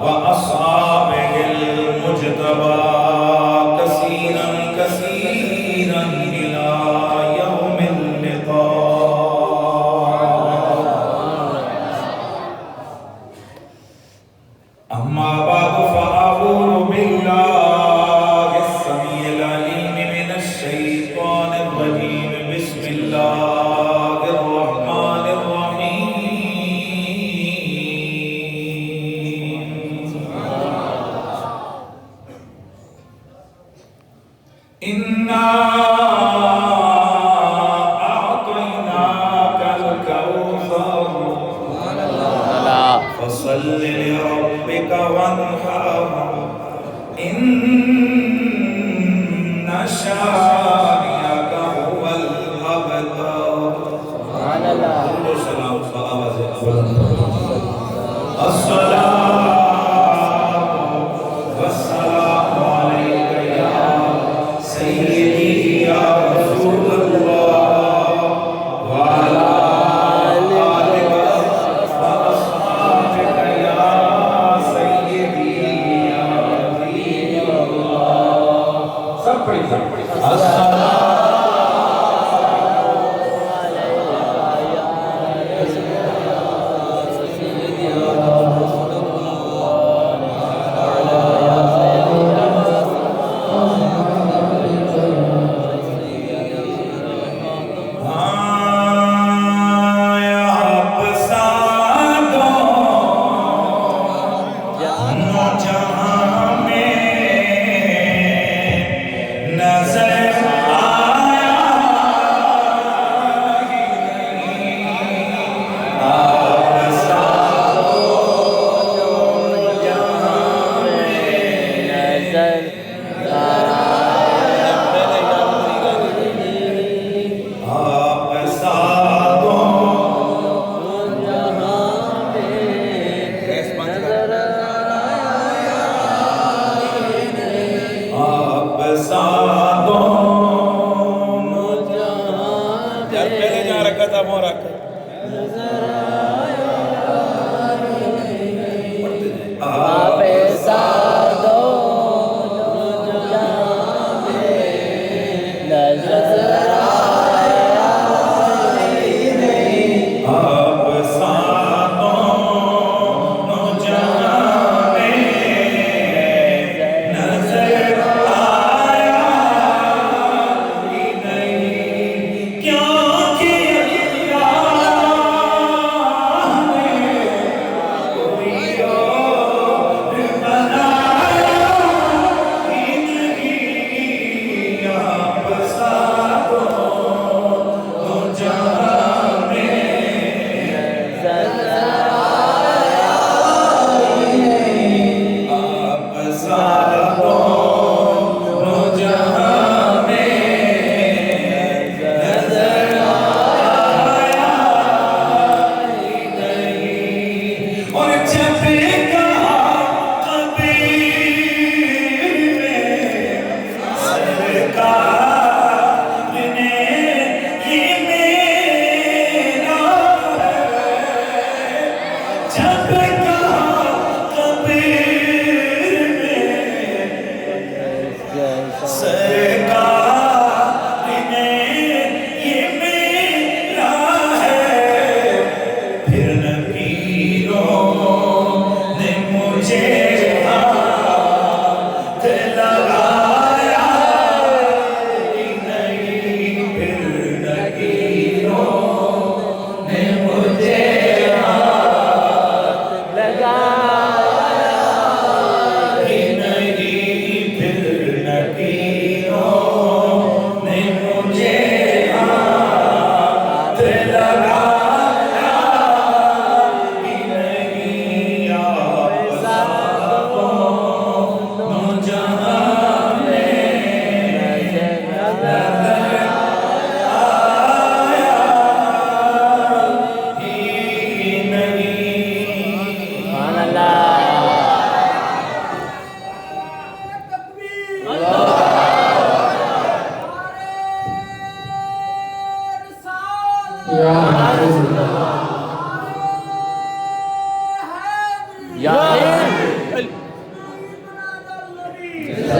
وأصحابه المجتبى كثيرا كثيرا إلى يوم اللقاء. أما بعد فأعوذ بالله السميع العليم من الشيطان الرجيم. بسم الله الرحمن الرحيم. إنا أعطيناك الكوثر فصل لربك وانحر إن شانئك هو الأبتر. كل سلام صلوات الصلاة والسلام عليك يا سيدي يا رسول الله وعلى آلك وأصحابك يا سيدي يا حبيب الله. الصلاة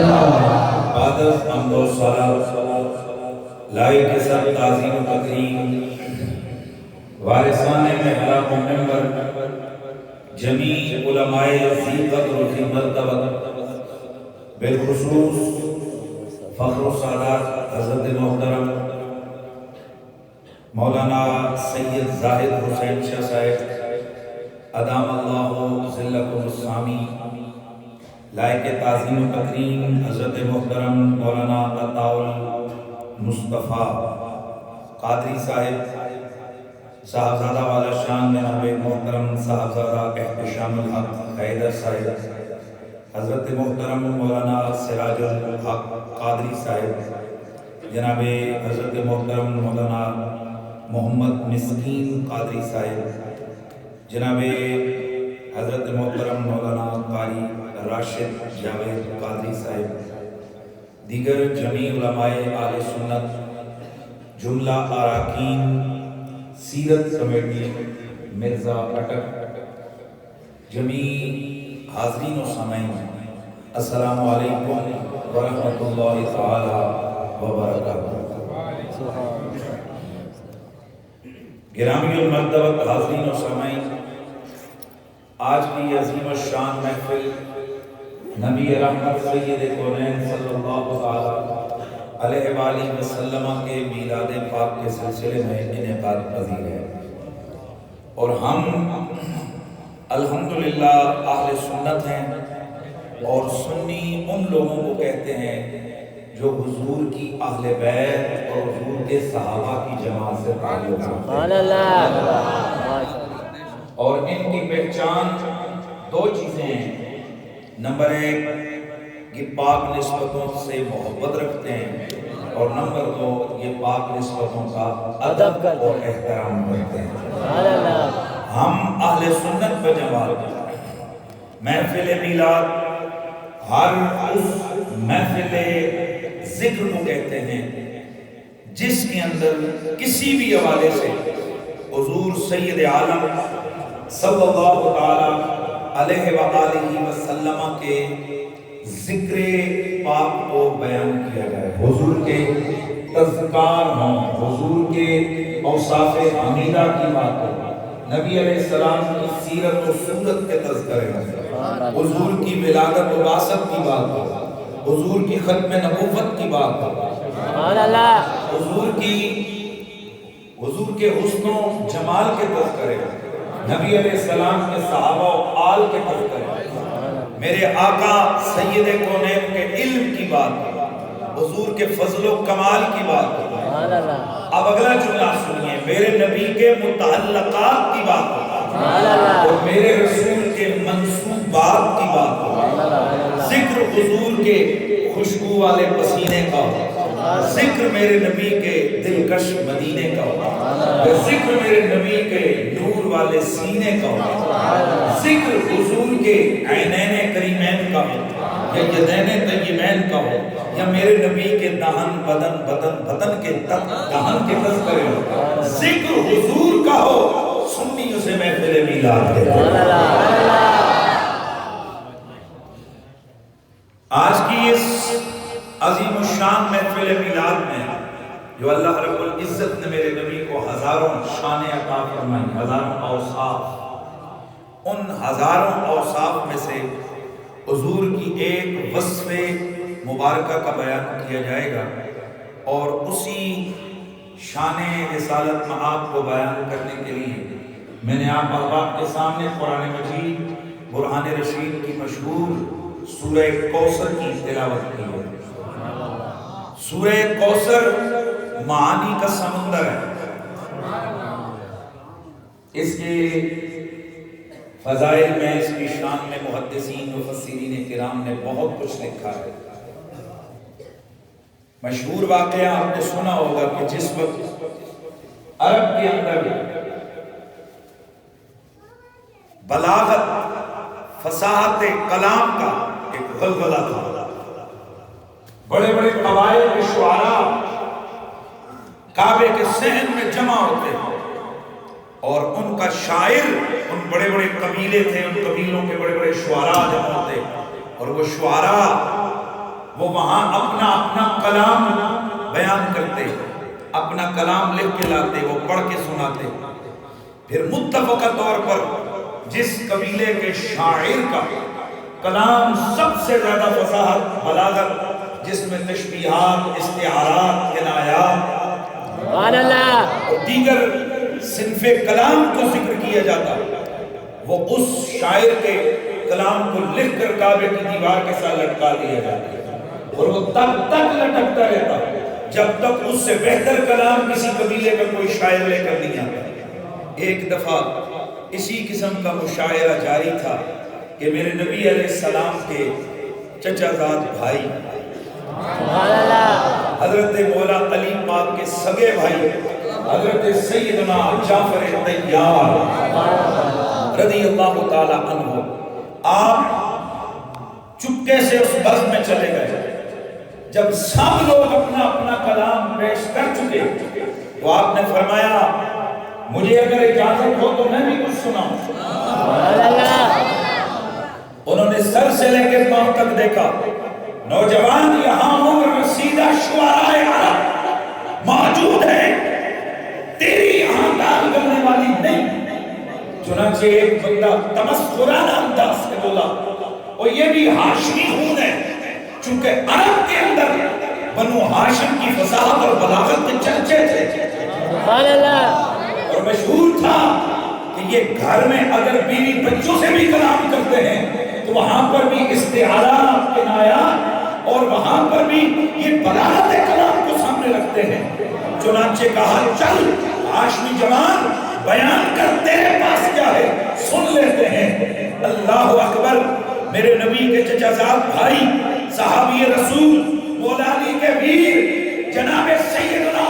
بعد از حمد و صلاۃ لائی کے سب تعظیم و تکریم وارثان محراب و منبر جمیع علماء ذی قدر و ذی مرتبہ بالخصوص فخر و سعادت حضرت محترم مولانا سید زاہد حسین شاہ صاحب ادام اللہ ذلکم السامی، لائق تعظیم و تکریم حضرت محترم مولانا عطاء المصطفیٰ قادری صاحب، صاحبزادہ والا شان جناب محترم صاحبزادہ احتشام الحق حیدر صاحب، حضرت محترم مولانا سراج الحق قادری صاحب، جناب حضرت محترم مولانا محمد مسکین قادری صاحب، جناب حضرت محترم مولانا قاری راشد جاوید قادری صاحب، دیگر جمیع علماء اہل سنت، جملہ اراکین سیرت کمیٹی مرزا اٹک، جمیع حاضرین و سامعین، السلام علیکم ورحمۃ اللہ تعالی وبرکاتہ۔ گرامی المرتبہ حاضرین و سامعین، آج کی عظیم الشان محفل نبی رحمت سید کونین صلی اللہ علیہ وآلہ وسلم کے میلاد پاک کے سلسلے میں انعقاد پذیر ہے، اور ہم الحمدللہ اہل سنت ہیں، اور سنی ان لوگوں کو کہتے ہیں جو حضور کی اہل بیت اور حضور کے صحابہ کی جماعت سے تعلق رکھتے ہیں، اور ان کی پہچان دو چیزیں ہیں۔ نمبر ایک، یہ پاک نسبتوں سے محبت رکھتے ہیں، اور نمبر دو، یہ پاک نسبتوں کا ادب اور احترام کرتے ہیں۔ ہم اہل سنت و جماعت محفل میلاد ہر اس محفل ذکر کو کہتے ہیں جس کے اندر کسی بھی حوالے سے حضور سید عالم صلی اللہ تعالی علیہ وآلہ وسلم کے ذکر پاک کو بیان کیا جائے، حضور کے تذکار ہوں، حضور کے اوصاف حمیدہ کی بات ہو، نبی علیہ السلام کی سیرت و صورت کے تذکرے ہوں، حضور کی ولادت و بعثت کی بات ہو، حضور کی ختم نبوت کی بات ہو، حضور کے حسن و جمال کے تذکرے ہوں، نبی علیہ السلام کے صحابہ و آل کے تذکرے، میرے آقا سید کونین کے علم کی بات، حضور کے فضل و کمال کی بات۔ اب اگلا جملہ سنیے، میرے نبی کے متعلقات کی بات اور میرے رسول کے منصوبات کی بات، ذکر حضور کے خوشبو والے پسینے کا ہو، ذکر میرے نبی کے دلکش مدینے کا ہو، ذکر میرے نبی کے نور والے سینے کا ہو، ذکر حضور کے عینین کریمین کا ہو، یا یدین طیبین کا ہو، یا میرے نبی کے دہن بدن کے دہن کے تذکرے ہو، ذکر حضور کا ہو، سنی اسے محفل میلاد کہتے ہیں۔ آج کی اس عظیم الشان محفل میلاد میں جو اللہ رب العزت نے میرے نبی کو ہزاروں شان عطا فرمائی، ہزاروں اوصاف، ان ہزاروں اوصاف میں سے حضور کی ایک وصف مبارکہ کا بیان کیا جائے گا، اور اسی شان رسالت مآب کو بیان کرنے کے لیے میں نے آپ احباب کے سامنے قرآن مجید برہان رشید کی مشہور سورہ کوثر کی تلاوت کی ہے۔ سورہ کوثر معانی کا سمندر ہے، اس کے فضائل میں، اس کی شان میں محدثین و مفسرین کرام نے بہت کچھ لکھا ہے۔ مشہور واقعہ آپ نے سنا ہوگا کہ جس وقت عرب کے اندر بلاغت، فصاحت کلام کا ایک غلغلہ تھا، بڑے بڑے قبائل کے شعراء کعبے کے صحن میں جمع ہوتے ہیں، اور ان کا شاعر، ان بڑے بڑے قبیلے تھے، ان قبیلوں کے بڑے بڑے شعراء جمع ہوتے، اور وہ شعراء وہ وہاں اپنا اپنا کلام بیان کرتے، اپنا کلام لکھ کے لاتے، وہ پڑھ کے سناتے. پھر متفقہ طور پر جس قبیلے کے شاعر کا کلام سب سے زیادہ فصاحت، بلاغت، جس میں تشبیہات، استعارات، کنایات اور دیگر صنف کلام کو ذکر کیا جاتا، وہ اس شاعر کے کلام کو لکھ کر کعبے کی دیوار کے ساتھ لٹکا دیا جاتا، اور وہ تب تک لٹکتا رہتا جب تک اس سے بہتر کلام کسی قبیلے کا کوئی شاعر لے کر نہیں آتا. ایک دفعہ اسی قسم کا مشاعرہ جاری تھا کہ میرے نبی علیہ السلام کے چچا زاد بھائی حضرت مولا علی پاک کے سگے بھائی حضرت سیدنا جعفر طیار رضی اللہ تعالی عنہ، آپ چپکے سے اس بز میں چلے گئے. جب سب لوگ اپنا اپنا کلام پیش کر چکے تو آپ نے فرمایا مجھے اگر اجازت ہو تو میں بھی کچھ سناؤں. انہوں نے سر سے لے کے پاؤں تک دیکھا، نوجوان یہاں عمر رسیدہ شعراء عرب موجود ہیں، تیری یہاں دال کرنے والی نہیں. چنانچہ ایک بندہ تمسخرانہ انداز سے بولا، اور یہ بھی ہاشمی خون ہے، چونکہ عرب کے اندر بنو ہاشم کی فصاحت اور بلاغت کے چرچے تھے اور مشہور تھا کہ یہ گھر میں اگر بیوی بچوں سے بھی کلام کرتے ہیں تو وہاں پر بھی استعارات، کنایات، اور وہاں پر بھی یہ بلاغت کلام کو سامنے رکھتے ہیں. چنانچہ کہا چل ہاشمی جوان بیان کر، تیرے پاس کیا ہے سن لیتے ہیں. اللہ اکبر. میرے نبی کے چچا زاد بھائی صحابی رسول مولا علی کے ویر جناب سیدنا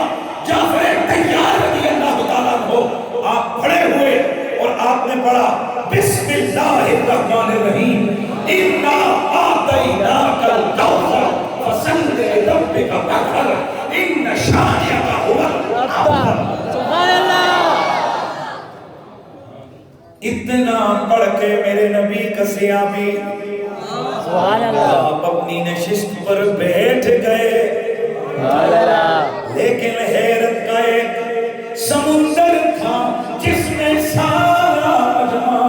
جعفر طیار رضی اللہ تعالیٰ عنہ، آپ کھڑے ہوئے اور آپ نے پڑھا بسم اللہ الرحمن الرحیم انا اعطیناک الکوثر فصل لربک وانحر ان شانئک هو الابتر. سبحان اللہ. اتنا پڑھ کے میرے نبی کا سیابی آپ اپنی نشست پر بیٹھ گئے، لیکن حیرت کا ایک سمندر تھا جس میں سارا مجمع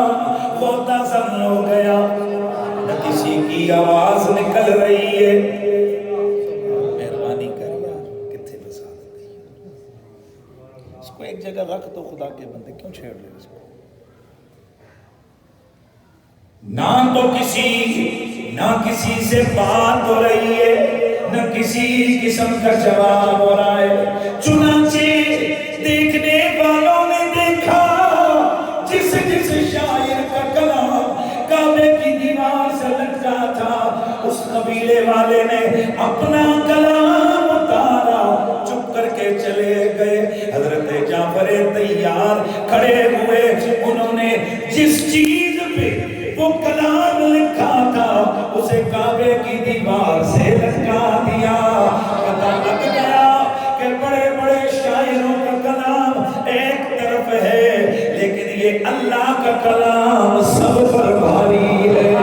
غوطہ-زن ہو گیا، نہ کسی کی آواز نکل رہی ہے. مہربانی کر یار، کتنے بسالت ہے اس کو ایک جگہ رکھ تو خدا کے بندے کیوں چھیڑ لے اس کو. نہ تو کسی سے بات ہو رہی ہے، نہ کسی قسم کا جواب ہو رہا ہے. چنانچہ دیکھنے والوں نے دیکھا جس شاعر کا کلام کعبے کی دیوار سے لٹکا تھا، اس قبیلے والے نے اپنا کلام اتارا، چپ کر کے چلے گئے. حضرت جعفر طیار کھڑے ہوئے، انہوں نے جس چیز پہ وہ کلام لکھا تھا اسے کعبے کی دیوار سے لٹکا دیا. پتہ لگ گیا کہ بڑے بڑے شاعروں کا کلام ایک طرف ہے، لیکن یہ اللہ کا کلام سب پر بھاری ہے.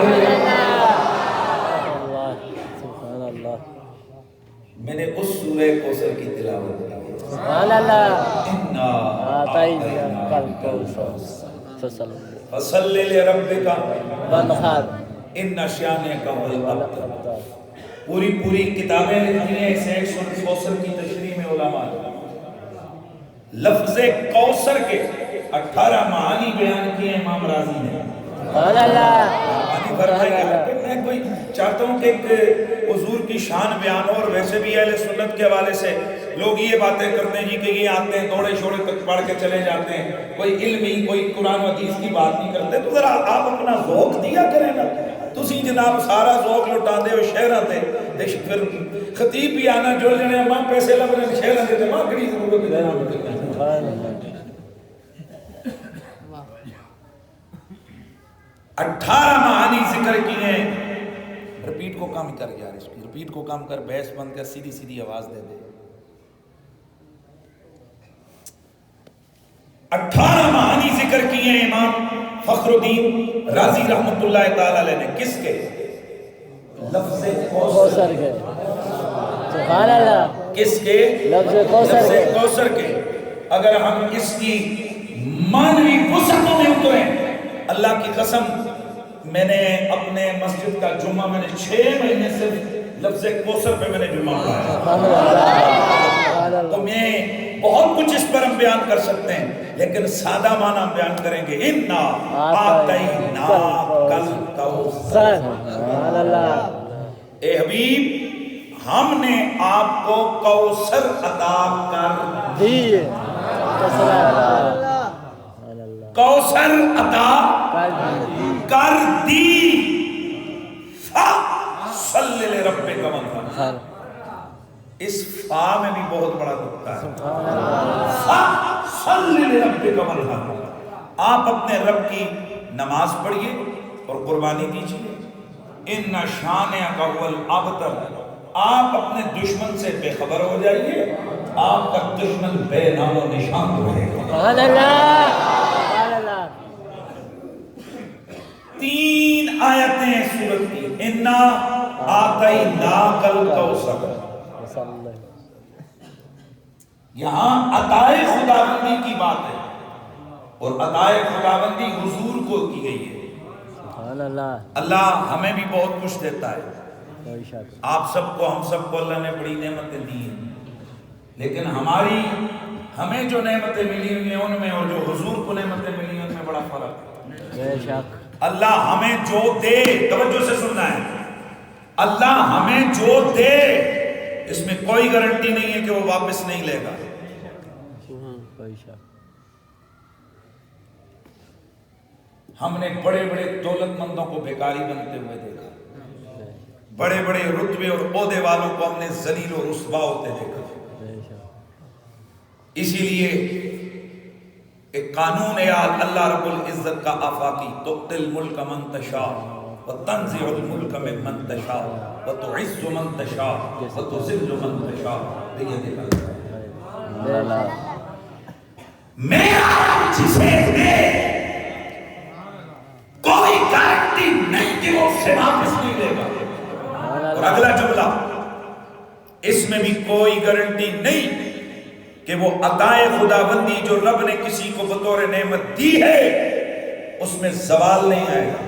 میں نے اس سورہ کوثر کی تلاوت کی. سبحان اللہ. انا اعطیناک الکوثر فصل لربک وانحر ان شانئک هو الابتر. پوری کتابیں لکھی ہیں اس ایک سورۃ کوثر کی تشریح میں علماء لفظ کوثر کے 18 معانی بیان کیے امام راضی نے. میں کوئی چاہتا ہوں کہ ایک حضور کی شان بیان ہو، اور ویسے بھی اہل سنت کے حوالے سے لوگ یہ باتیں کرتے ہیں جی کہ یہ آتے ہیں تھوڑے چھوڑے تک پڑھ کے چلے جاتے ہیں، کوئی علمی کوئی قرآن و حدیث کی بات نہیں کرتے. تو ذرا آپ اپنا ذوق دیا کریں نا. تسی جناب سارا ذوق لٹا دے ہو شہراں تے پھر خطیب بھی آنا جڑ جنے ماں پیسے لگ رہے شہراں تے ماں کڑی ضرورت ہے. 18 معانی ذکر کیے ہیں. رپیٹ کو کم کر یار، اس کی رپیٹ کو کم کر، بیس بند کر، سیدھی آواز دے دے. 18 معانی ذکر کیے امام فخر الدین رازی رحمت اللہ تعالی علیہ نے. کس کے؟ لفظ کوثر کے، سبحان اللہ، کس کے؟ لفظ کوثر کے۔ اگر ہم اس کی معنوی وسعتوں میں اتریں، اللہ کی قسم، میں نے اپنے مسجد کا جمعہ میں نے 6 مہینے صرف لفظ کوثر پہ میں نے جمعہ پڑھایا، تو میں بہت کچھ اس پر ہم بیان کر سکتے ہیں، لیکن سادہ معنی ہم بیان کریں گے، اِنَّا آتَيْنَاكَ الْكَوْثَرَ۔ سبحان اللہ، اے حبیب، ہم نے آپ کو کوثر عطا کر دیے، کوثر عطا کر دی، فَصَلِّ لِرَبِّكَ وَانْحَرْ۔ اس فا میں بھی بہت بڑا نقطہ ہے، فَصَلِّ لِرَبِّكَ وَانْحَرْ۔ آپ اپنے رب کی نماز پڑھیے اور قربانی دیجیے، اِنَّ شَانِئَكَ هُوَ الْأَبْتَرُ۔ آپ اپنے دشمن سے بے خبر ہو جائیے، آپ کا دشمن بے نام و نشان رہے گا۔ سبحان اللہ، سبحان اللہ، 3 آیتیں ہیں سورت کی، اِنَّا آتَيْنَاكَ الْكَوْثَرَ۔ یہاں عطائے خداوندی کی بات ہے، اور عطائے خداوندی حضور کو کی گئی ہے۔ سبحان اللہ، اللہ ہمیں بھی بہت کچھ دیتا ہے، کوئی شک آپ سب کو، ہم سب کو اللہ نے بڑی نعمتیں دی ہیں، لیکن ہمیں جو نعمتیں ملی ہوئی ہیں ان میں اور جو حضور کو نعمتیں ملی ہیں ان میں بڑا فرق ہے۔ بے شک، اللہ ہمیں جو دے، توجہ سے سننا ہے، اللہ ہمیں جو دے اس میں کوئی گارنٹی نہیں ہے کہ وہ واپس نہیں لے گا۔ کوئی شک، ہم نے بڑے بڑے دولت مندوں کو بیکاری بنتے ہوئے دیکھا، بڑے بڑے رتبے اور عہدے والوں کو ہم نے ذلیل و رسوا ہوتے دیکھا۔ اسی لیے ایک قانون ہے اللہ رب العزت کا آفاقی، تؤتی الملک من تشاء وتنزع الملک ممن تشاء وتعز من تشاء وتذل من تشاء بیدک الخیر۔ میرا جسے دے کوئی گارنٹی نہیں کہ وہ اسے واپس نہیں لے گا، اور اگلا جملہ، اس میں بھی کوئی گارنٹی نہیں کہ وہ عطائے خداوندی جو رب نے کسی کو بطور نعمت دی ہے اس میں زوال نہیں آئے گا۔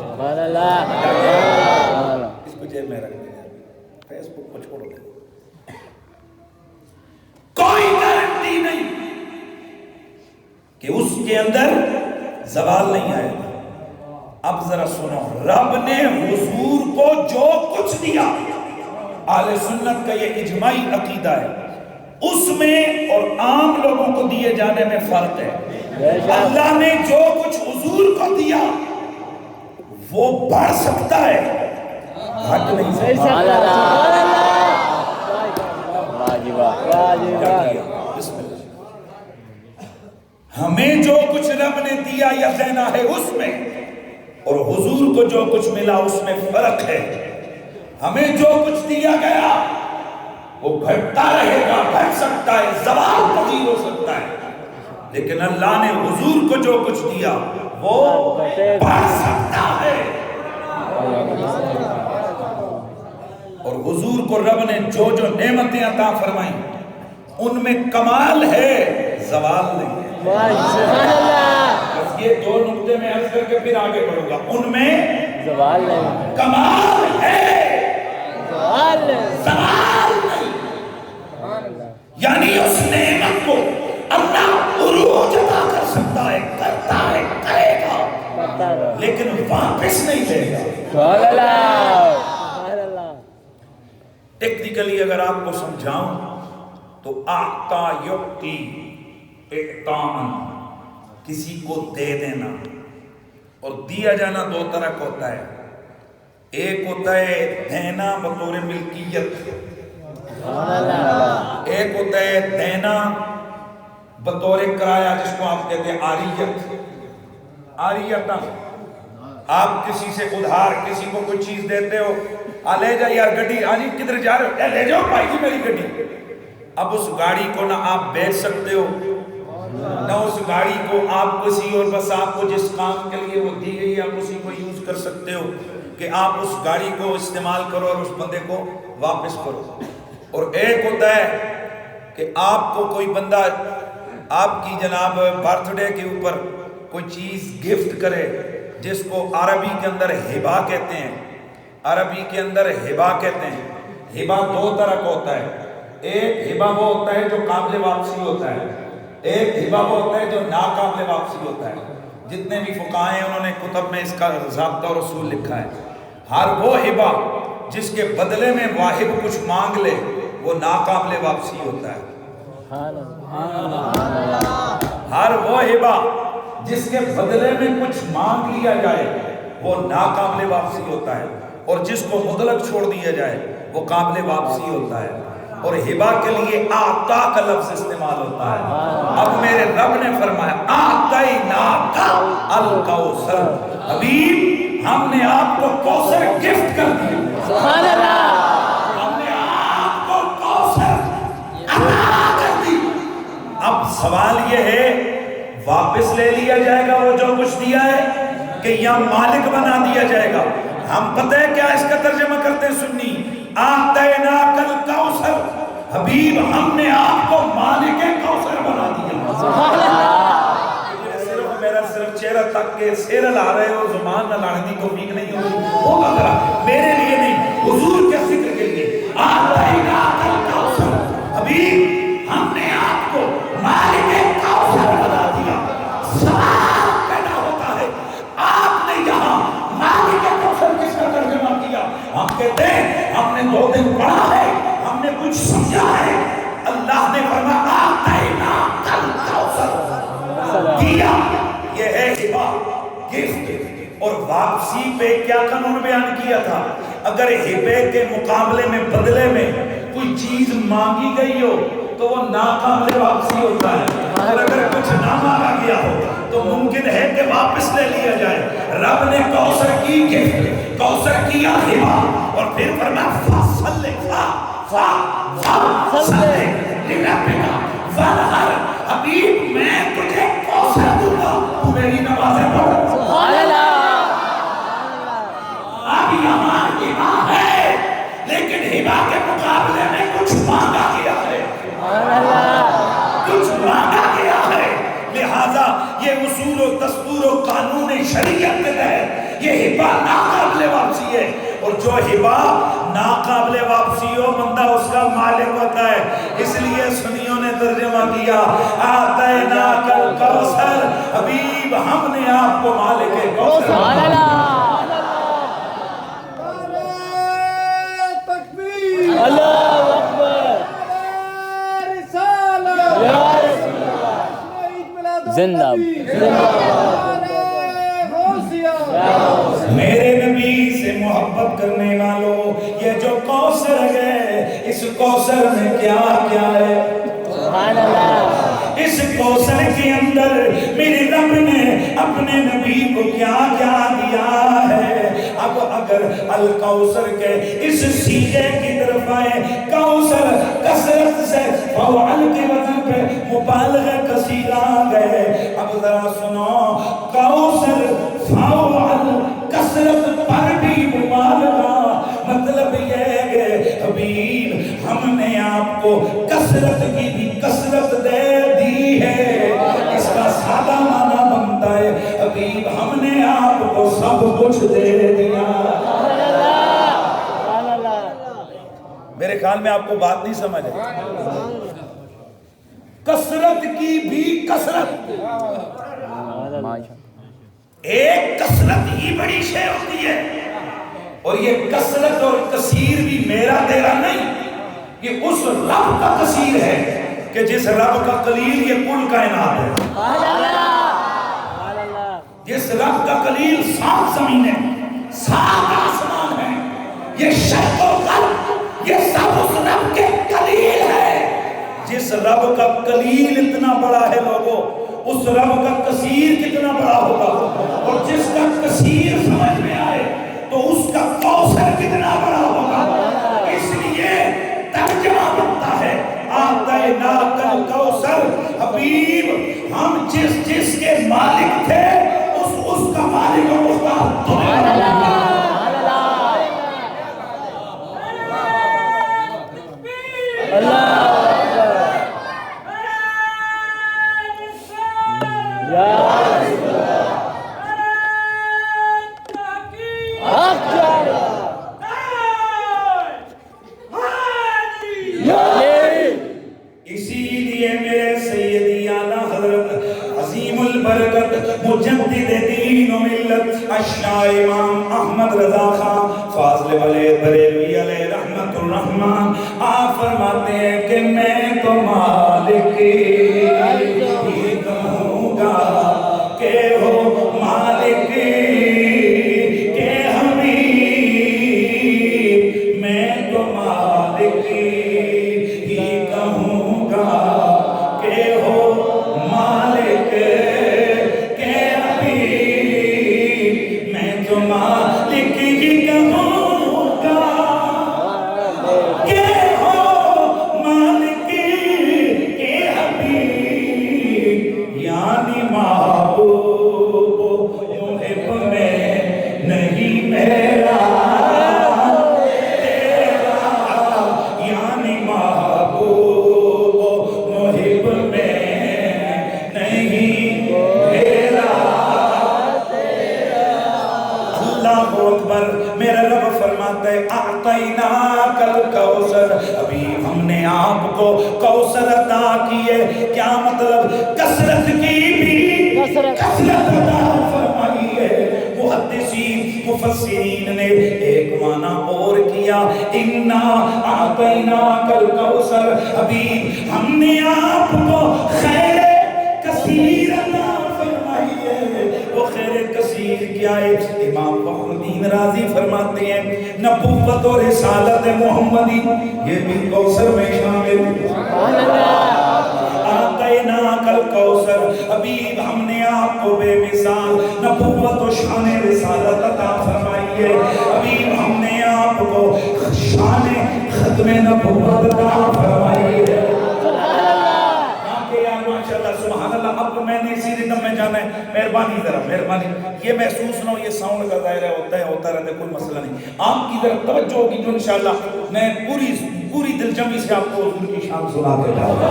سبحان اللہ، اس کو جیب میں رکھ دیں، فیس بک کو چھوڑ دیں، کوئی گارنٹی نہیں کہ اس کے اندر زوال نہیں آئے گا۔ اب ذرا سنو، رب نے حضور کو جو کچھ دیا، اہل سنت کا یہ اجماعی عقیدہ ہے، اس میں اور عام لوگوں کو دیے جانے میں فرق ہے۔ اللہ نے جو کچھ حضور کو دیا وہ بڑھ سکتا ہے، گھٹ نہیں سکتا۔ بسم اللہ۔ ہمیں جو کچھ رب نے دیا یا دینا ہے اس میں، اور حضور کو جو کچھ ملا اس میں فرق ہے۔ ہمیں جو کچھ دیا گیا وہ گھٹتا رہے گا، گھٹ سکتا ہے، زوال پذیر ہو سکتا ہے، لیکن اللہ نے حضور کو جو کچھ دیا وہ بڑھ سکتا ہے۔ اور حضور کو رب نے جو جو نعمتیں عطا فرمائیں ان میں کمال ہے، زوال نہیں ہے۔ بس یہ 2 نقطے میں عرض کر کے پھر آگے بڑھوں گا، ان میں زوال نہیں، کمال ہے، زوال زوال نہیں۔ یعنی اس نعمت کو اللہ عروج عطا کر سکتا ہے، کرتا ہے، کرے گا، لیکن واپس نہیں لے گا۔ سبحان اللہ، سبحان اللہ۔ ٹیکنیکلی اگر آپ کو سمجھاؤں تو اعطا یعطی اعطاءً، کسی کو دے دینا اور دیا جانا 2 طرح کا ہوتا ہے، ایک ہوتا ہے دینا بطور ملکیت، ایک ہوتا ہے دینا بطور کرایہ جس کو آپ کہتے ہیں عاریت۔ عاریت، آپ کسی سے ادھار کسی کو کوئی چیز دیتے ہو، لے جا یار گڈی، آجی کدھر جا رہے ہو، لے جاؤ بھائی جی میری گڈی۔ اب اس گاڑی کو نہ آپ بیچ سکتے ہو نہ اس گاڑی کو آپ کسی اور بس آپ کو جس کام کے لیے وہ دی گئی ہے آپ اسی کو یوز کر سکتے ہو کہ آپ اس گاڑی کو استعمال کرو اور اس بندے کو واپس کرو. اور ایک ہوتا ہے کہ آپ کو کوئی بندہ آپ کی جناب برتھ ڈے کے اوپر کوئی چیز گفٹ کرے جس کو عربی کے اندر ہبا کہتے ہیں. عربی کے اندر ہبا کہتے ہیں. ہبا دو طرح کا ہوتا ہے. ایک ہبا وہ ہوتا ہے جو قابل واپسی ہوتا ہے, ایک ہبا وہ ہوتا ہے جو ناقابل واپسی ہوتا ہے. جتنے بھی فقہاء ہیں انہوں نے کتب میں اس کا ضابطہ اور اصول لکھا ہے. ہر وہ ہبا جس کے بدلے میں واہب کچھ مانگ لے وہ ناقابل واپسی ہوتا ہے. ہر وہ ہبا جس کے بدلے میں کچھ مانگ لیا جائے وہ ناقابل واپسی ہوتا ہے, اور جس کو مطلق چھوڑ دیا جائے وہ قابل واپسی ہوتا ہے. اور ہبا کے لیے آتا کا لفظ استعمال ہوتا ہے. اب میرے رب نے فرمایا آتیناک الکوثر, حبیب ہم نے آپ کو کوثر گفٹ کر دیا. سبحان اللہ. ہم نے آپ کو کوثر عطا کر دی. اب سوال یہ ہے واپس لے لیا جائے گا وہ جو کچھ دیا ہے کہ یا مالک بنا دیا جائے گا؟ ہم پتہ ہے کیا اس کا ترجمہ کرتے ہیں سنی, آتیناک الکوثر, حبیب ہم نے آپ کو مالک کوثر بنا دیا. سبحان اللہ. میرا صرف چہرہ تک کے سیرل آ رہے ہو, زبان نہ لانے کی توفیق نہیں ہوگا ذرا میرے لیے نہیں حضور کے ذکر کے لیے. آتیناک الکوثر, حبیب ہم نے آپ کو مالک کوثر بنا دیا. سوال پیدا ہوتا ہے آپ نے یہاں مالک کوثر کس کا ترجمہ کیا؟ ہم کہتے ہیں ہم نے 2 دن پڑھا ہے, ہم نے کچھ سمجھا ہے. اللہ نے فرمایا آتیناک الکوثر دیا. یہ ہے ہبا گفٹ. اور واپسی پہ کیا قانون بیان کیا تھا؟ اگر ہبے کے مقابلے میں بدلے میں کوئی چیز مانگی گئی ہو تو وہ ناقابل واپسی ہوتا ہے, اور اگر کچھ نہ مانگا گیا ہو تو ممکن ہے کہ واپس لے لیا جائے. رب نے کوثر کی گفٹ, کوثر کیا ہبا, اور پھر فرمایا فصل حبیب میں تجھے کوثر دوں گا, تو میری نمازیں پڑھ. سبحان اللہ. اب یہاں ہبا ہے لیکن ہبا کے مقابلے میں کچھ مانگا گیا ہے, کچھ مانگا گیا ہے. لہذا یہ اصول و دستور و قانون شریعت میں ہے یہ ہبا ناقابل واپسی ہے. اور جو ہبا ناقابل واپسی ہو بندہ اس کا مالک ہوتا ہے. اس لیے سنیوں نے ترجمہ کیا آتیناک الکوثر, حبیب ہم نے آپ کو مالک کوثر. سبحان اللہ. اللہ اکبر. زندہ میرے نبی سے محبت کرنے والوں, یہ جو کوثر ہے اس کوثر میں کیا کیا ہے؟ سبحان اللہ. اس کوثر کے اندر میرے رب نے اپنے نبی کو کیا کیا دیا ہے؟ اب اگر الکوثر کے اس سیغے کی طرف آئے, کوثر کثرت سے فوعل کے وزن پہ مبالغہ کثیر آ گئے. اب ذرا سنو, کوثر فوعل کثرت پر بھی مبالغہ, مطلب یہ ہے کہ حبیب ہم نے آپ کو کثرت کی بھی کثرت دے دی ہے. اس کا سادہ معنی بنتا ہے حبیب ہم نے آپ کو سب کچھ دے دیا. میرے خیال میں آپ کو بات نہیں سمجھ آئی. کثرت کی بھی کثرت, ایک کثرت ہی بڑی شے ہوتی ہے, اور یہ کثرت اور کثیر بھی میرا تیرا نہیں, یہ اس رب کا کثیر ہے کہ جس رب کا قلیل یہ کل کائنات ہے. جس رب کا قلیل 7 زمینیں 7 آسمان ہیں, یہ شرط و قلب یہ سب اس رب کے قلیل ہے. جس رب کا قلیل اتنا بڑا ہے لوگوں, اس رب کا کثیر کتنا بڑا ہوگا, اور جس کا کثیر سمجھ میں آئے تو اس کا کوثر کتنا بڑا ہوگا. اس لیے ترجمہ بنتا ہے آتا آتیناک الکوثر، حبیب ہم جس کے مالک تھے اس کا مالک و مختار تمہیں مجدد دین و ملت اشنا امام احمد رضا خان فاضل والے بریلوی علیہ رحمت الرحمن آپ فرماتے ہیں کہ میں تو مالک ہی کہوں گا کہ ہو مالک کہ حبیب، میں تو مالک ہی کہوں گا کہ ہو مالک مالک ہی کہوں گا کہ ہو مالک کے حبیب، یعنی محبوب محب میں نہیں میرا تیرا، یعنی محبوب محب میں نہیں میرا اللہ اکبر۔ میرا رب فرماتا ہے اعطیناک الکوثر، ابھی ہم نے آپ کو کوثر عطا کی ہے۔ کیا مطلب؟ کثرت کی بھی کثرت عطا فرمائی ہے۔ محدثین مفسرین نے ایک معنی اور کیا، انا اعطیناک الکوثر، ابھی ہم نے آپ کو خیر کثیر عطا فرمائی ہے۔ وہ خیر کثیر کیا ہے؟ امام فخر الدین رازی فرماتے ہیں نبوت و رسالت محمدی یہ بھی کوثر میں شامل ہے۔ آتیناک الکوثر، حبیب ہم نے آپ کو بے مثال نبوت و شان رسالت عطا فرمائی ہے۔ حبیب ہم نے آپ کو شان ختم نبوت عطا فرمائی ہے۔ سبحان اللہ۔ اب میں نے اسی ردم میں جانا ہے، مہربانی ذرا مہربانی، یہ محسوس نہ ہو یہ ساؤنڈ کا ظاہر ہے ہوتا رہتا ہے، کوئی مسئلہ نہیں، آپ کی طرف توجہ ہوگی جو انشاءاللہ میں پوری دلجمی سے آپ کو حضور کی شان سنا کے جاؤں گا۔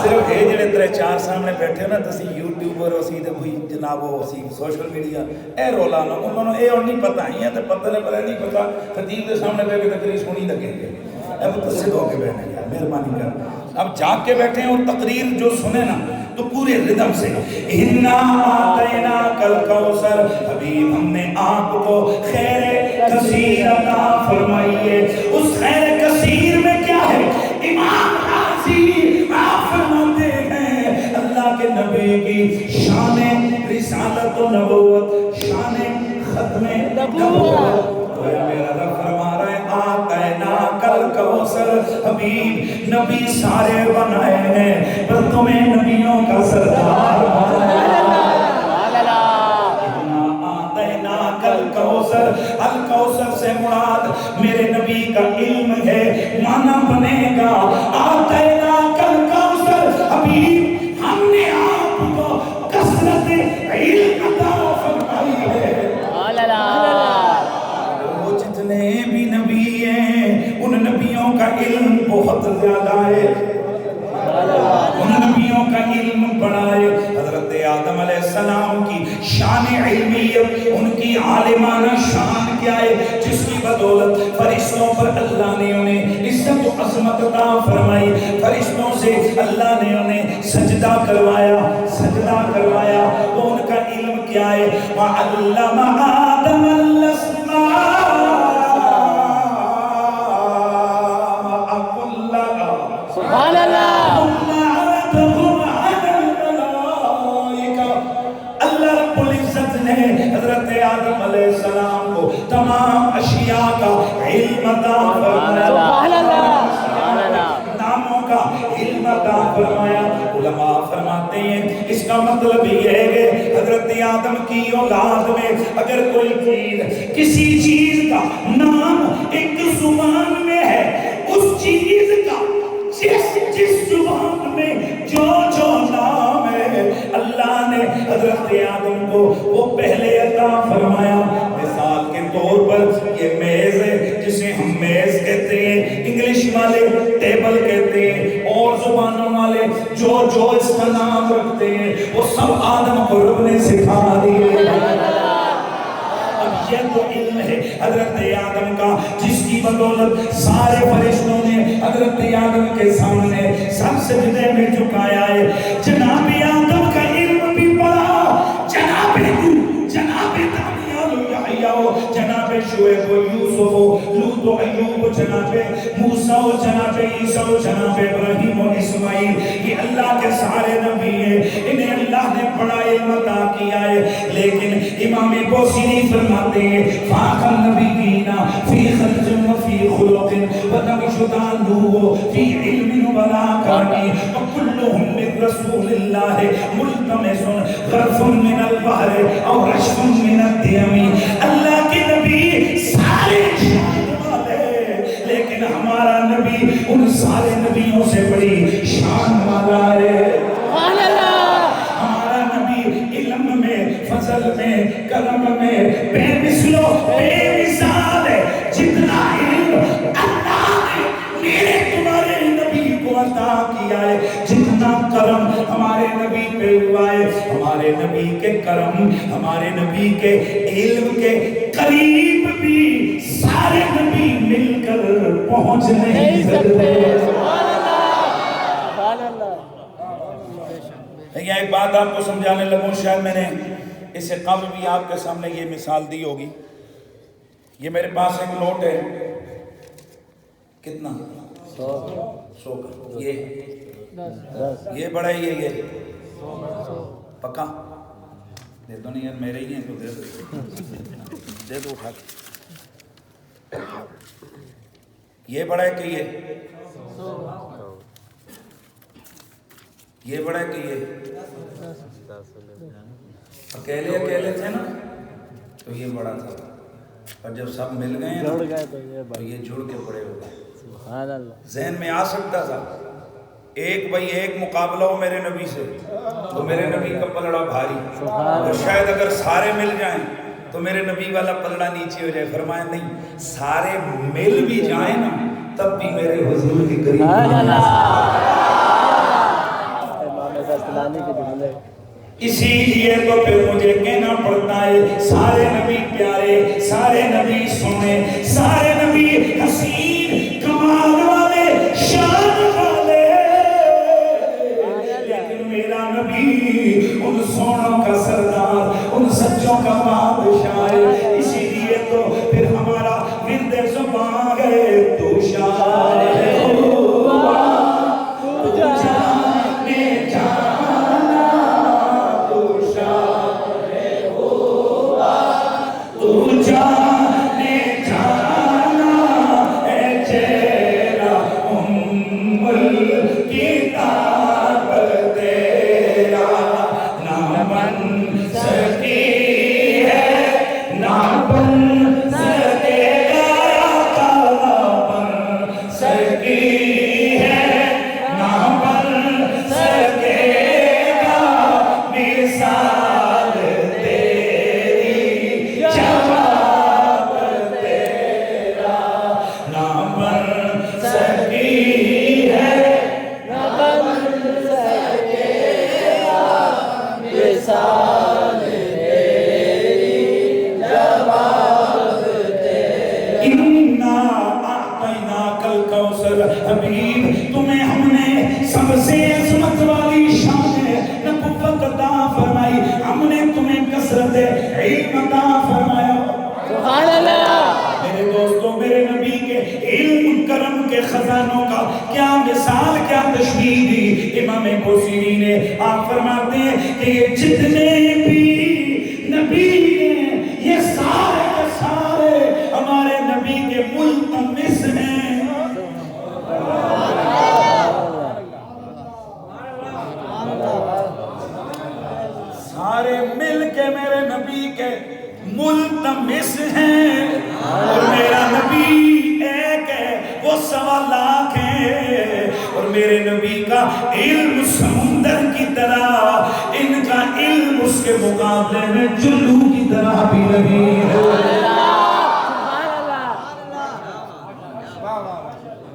صرف یہ جڑے ترے چار سامنے بیٹھے نا تسی یوٹیوبر ہو سی تے کوئی جناب ہو سی سوشل میڈیا اے رولا نہ انہوں نے اے اور نہیں پتہ ہی ہے تے پتہ نہیں پتہ خطیب دے سامنے بیٹھ کے تقریر سنی لگیں گے۔ اب متصل ہو کے بیٹھے یار مہربانی کر، اب جاگ کے بیٹھے اور تقریر جو سنے نا تو پورے ردم سے انا آتیناک الکوثر، حبیب ہم نے آپ کو خیر کثیر عطا فرمائی ہے۔ اس خیر کثیر میں کیا ہے؟ امام راضی آپ فرماتے ہیں اللہ کے نبی کی شان رسالت و نبوت، شان ختم نبوت۔ میرا رب فرما رہا ہے آتیناک الکوثر، حبیب نبی سارے بنائے ہیں پر تمہیں نبیوں کا سردار بنایا۔ آتیناک الکوثر، الکوثر سے مراد میرے نبی کا علم ہے، معنی بنے گا آتیناک الکوثر، حبیب ہم نے آپ کو کثرت علم عطا فرمائی ہے۔ جتنے بھی نبی ہیں ان نبیوں کا علم بہت زیادہ ہے، ان نبیوں کا علم بڑا ہے۔ حضرت آدم علیہ السلام کی شان علمیت، ان کی عالمانہ شان کیا ہے جس کی بدولت فرشتوں پر اللہ نے انہیں عزت و عظمت عطا فرمائی، فرشتوں سے اللہ نے انہیں سجدہ کروایا، تو ان کا علم کیا ہے؟ وَعَلَّمَ آدَمَ الْأَسْمَاءَ سبحان اللہ۔ اللہ رب العزت نے حضرت آدم علیہ السلام کو تمام اشیاء کا علم عطا فرمایا، ناموں کا علم عطا فرمایا۔ علماء فرماتے ہیں اس کا مطلب یہ ہے کہ حضرت آدم کی اولاد میں اگر کوئی چیز، کسی چیز کا نام ایک زبان میں ہے، اس چیز کا جس لیبل کہتے ہیں اور زبانوں والے جو اس کا نام رکھتے ہیں وہ سب آدم کو رب نے سکھا دیے. اب یہ تو علم ہے حضرت آدم کا جس کی بدولت سارے فرشتوں نے حضرت آدم کے سامنے سب سجدے میں جھکایا ہے. جناب آدم کا علم بھی پڑا, جناب جناب شعیب و یوسف و لوط و ایوب و جناب موسیٰ و جناب عیسیٰ و جناب ابراہیم و اسماعیل, یہ اللہ کے سارے نبی ہیں, انہیں اللہ نے بڑا علم عطا کیا ہے. لیکن امام بوصیری فرماتے ہیں فاق النبیین فی خلق و فی خلق ولم یشدانوا فی علم ولا کانی وکلہم من رسول اللہ ملتمس غرف من البحر او رشف من الدیم. اللہ کے نبی سارے شان والے, لیکن ہمارا نبی ان سارے نبیوں سے بڑی شان والا ہے. ہمارا نبی علم میں, فضل میں, کرم میں بے مثل و بے مثال ہے. جتنا علم اللہ نے میرے تمہارے نبی کو عطا کیا ہے, جتنا کرم ہمارے نبی پہ ہوا ہے, ہمارے نبی کے کرم, ہمارے نبی کے علم کے قریب بھی سارے نبی مل کر پہنچ نہیں سکتے. یہ ایک بات آپ کو سمجھانے لگوں, شاید میں نے اس سے قبل بھی آپ کے سامنے یہ مثال دی ہوگی. یہ میرے پاس ایک نوٹ ہے, کتنا 100 کا, یہ بڑا ہی ہے, یہ پکا دے دو. نہیں یار میرے ہی ہیں تو دے دو اٹھا کے. یہ بڑا ہے کہ یہ بڑا ہے کہ یہ اکیلے تھے نا تو یہ بڑا تھا, اور جب سب مل گئے تو یہ جڑ کے بڑے ہو گئے. ذہن میں آ سکتا تھا ایک بھائی ایک مقابلہ ہو میرے نبی سے تو میرے نبی کا پلڑا بھاری, اور شاید اگر سارے مل جائیں تو میرے نبی والا پلڑا نیچے ہو جائے. فرمایا نہیں, سارے مل بھی جائیں نا تب بھی میرے حضور کے قریب. اسی لیے تو پھر مجھے کہنا پڑتا ہے سارے نبی پیارے, سارے نبی سونے, سارے نبی حسین, کمال والے, شان والے, لیکن میرا نبی ان سونوں کا سردار, ان سچوں کا بادشاہ ہے. اسی لیے تو پھر ہمارا ورد زبان ہے تو شان ہے خزانوں کا کیا مثال, کیا تشبیہ دی امام بوصیری نے. آپ فرماتے ہیں کہ یہ جتنے بھی نبی ہیں یہ سارے کے سارے ہمارے نبی کے ملتمس ہیں. سارے مل کے میرے نبی کے ملتمس ہیں, اور میرا نبی ایک ہے وہ 1.25 لاکھ ہے, اور میرے نبی کا علم سمندر کی طرح, ان کا علم اس کے مقابلے میں جلو کی طرح بھی نہیں ہے.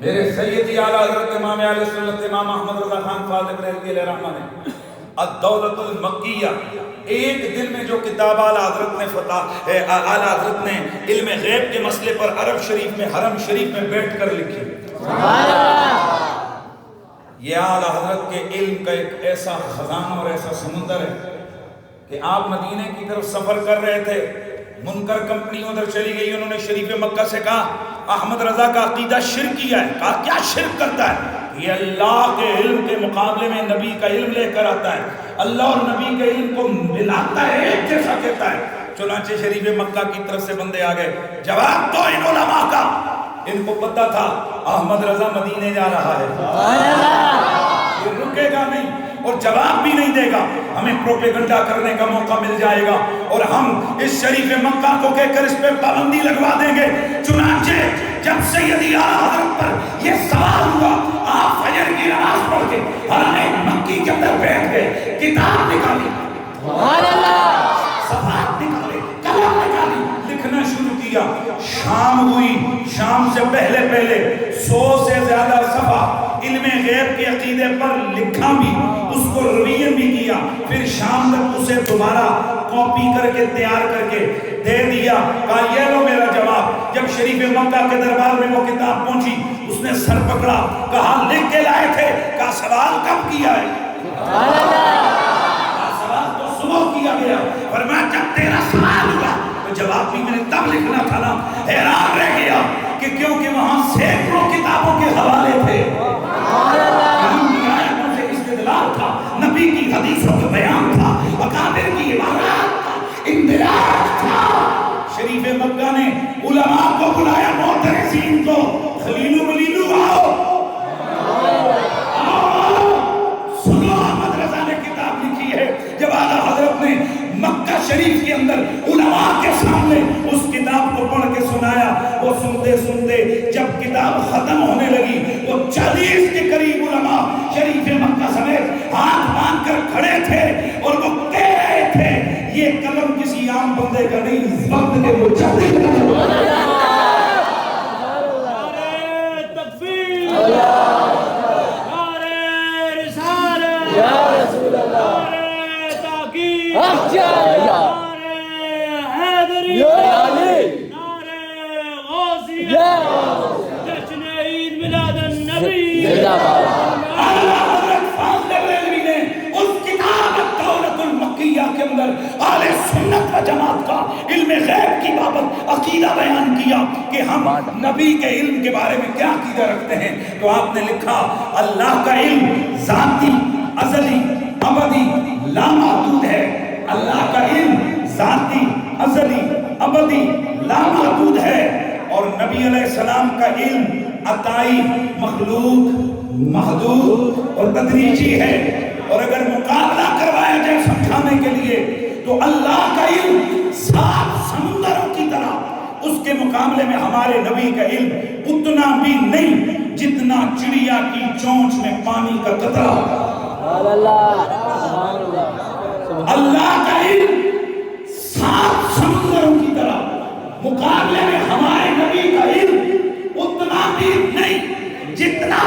میرے سیدی اعلیٰ حضرت امام اہل سنت امام احمد رضا خان فاضل بریلوی علیہ رحمہ نے الدولۃ المکیہ، ایک دن میں جو کتاب اعلیٰ حضرت نے علم غیب کے مسئلے پر عرب شریف میں حرم شریف میں بیٹھ کر لکھی، یہ اعلیٰ حضرت کے علم کا ایک ایسا خزانہ اور ایسا سمندر ہے کہ آپ مدینے کی طرف سفر کر رہے تھے، منکر کمپنی ادھر چلی گئی، انہوں نے شریف مکہ سے کہا احمد رضا کا عقیدہ شرکیہ ہے، کہا کیا شرک کرتا ہے؟ یہ اللہ کے علم کے مقابلے میں نبی کا علم لے کر آتا ہے، اللہ اور نبی کے علم کو ملاتا ہے، ایک جیسا کہتا ہے۔ چنانچہ شریف مکہ کی طرف سے بندے آ گئے، جواب دو ان علماء کا، ان کو پتہ تھا احمد رضا مدینے جا رہا ہے، یہ رکے گا نہیں اور جواب بھی نہیں دے گا، ہمیں پروپیگنڈا کرنے کا موقع مل جائے گا اور ہم اس شریف مکہ کو کہہ کر اس پہ پابندی لگوا دیں گے۔ چنانچہ جب سیدی اعلیٰ حضرت پر یہ سوال ہوا، آپ فجر کی نماز پڑھ کے حرم مکی کے اندر بیٹھ گئے، کتاب نکالی، صفحات نکالے، قلم نکالی، لکھنا شروع کیا۔ شام ہوئی، شام سے پہلے 100 سے زیادہ صفحہ علم غیب کے عقیدے پر لکھا بھی، اس کو رویہ بھی کیا، پھر شام تک اسے دوبارہ کاپی کر کے تیار کر کے دے دیا، کہا یہ لو میرا جواب۔ جب شریف مکہ کے دربار میں وہ کتاب پہنچی، اس نے سر پکڑا، کہا لکھ کے لائے تھے؟ کہا سوال کب کیا ہے؟ سوال تو صبح کیا گیا، فرمایا جب تیرا سوال ہوا تو جواب بھی میں نے تب لکھنا تھا نا۔ حیران رہ گیا کہ کیونکہ وہاں سینکڑوں کتابوں کے حوالے تھے، استدلال تھا، نبی کی حدیثوں کا بیان تھا، اکابر کی عبارات تھا، اندراج تھا۔ شریف مکہ نے علماء کو بلایا، معترضین کو، خلیلو ملیلو آؤ سنو، احمد رضا نے کتاب لکھی ہے۔ جب اعلیٰ حضرت نے مکہ شریف کے اندر علماء کے سامنے اس کتاب کو پڑھ کے سنایا، وہ سنتے سنتے جب کتاب ختم ہونے لگی تو 40 کے قریب علماء شریف مکہ سمیت ہاتھ باندھ کر کھڑے تھے اور وہ کہہ رہے تھے یہ قلم کسی عام بندے کا نہیں، اس وقت کے مجدد اہل سنت و جماعت کا علم غیب کی بابت عقیدہ بیان کیا کہ ہم نبی کے علم کے بارے میں کیا عقیدہ رکھتے ہیں، تو آپ نے لکھا اللہ کا علم ذاتی، ازلی، ابدی، لامحدود ہے۔ اللہ کا علم ذاتی، ازلی، ابدی، لامحدود ہے، اور نبی علیہ السلام کا علم عطائی، مخلوق، محدود اور تدریجی ہے۔ اور اگر مقابلہ کروایا جائے سمجھانے کے لیے تو اللہ کا علم 7 سمندروں کی طرح، اس کے مقابلے میں ہمارے نبی کا علم اتنا بھی نہیں جتنا چڑیا کی چونچ میں پانی کا قطرہ۔ اللہ کا علم 7 سمندروں کی طرح، مقابلے میں ہمارے نبی کا علم اتنا بھی نہیں جتنا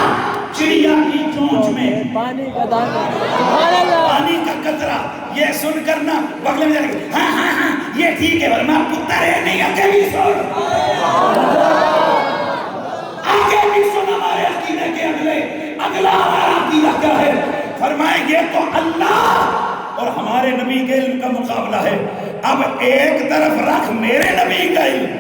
چڑیا کی چونچ میں پانی کا قطرہ۔ یہ سن کرنا بغل میں جائے گا، ہاں یہ ٹھیک ہے، ورنہ پتر ہے نہیں، آگے بھی سن، آگے بھی سن ہمارے عقیدے کے اگلا ہمارا عقیدہ کیا ہے۔ فرمائے یہ تو اللہ اور ہمارے نبی کے علم کا مقابلہ ہے، اب ایک طرف رکھ میرے نبی کا علم،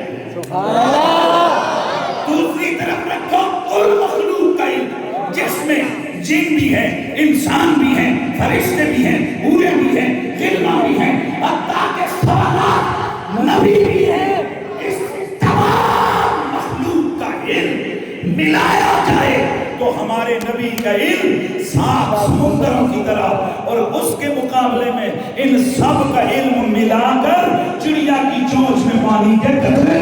دوسری طرف رکھو کل مخلوق کا علم، جس میں جن بھی ہیں، انسان بھی ہیں، فرشتے بھی ہیں، حوریں بھی ہیں، غلمان بھی ہیں، حتیٰ کہ سوالات نبی بھی ہیں۔ اس تمام مخلوق کا علم ملایا جائے تو ہمارے نبی کا علم 7 سمندروں کی طرح، اور اس کے مقابلے میں ان سب کا علم ملا کر چڑیا کی چونچ میں پانی کے قطرے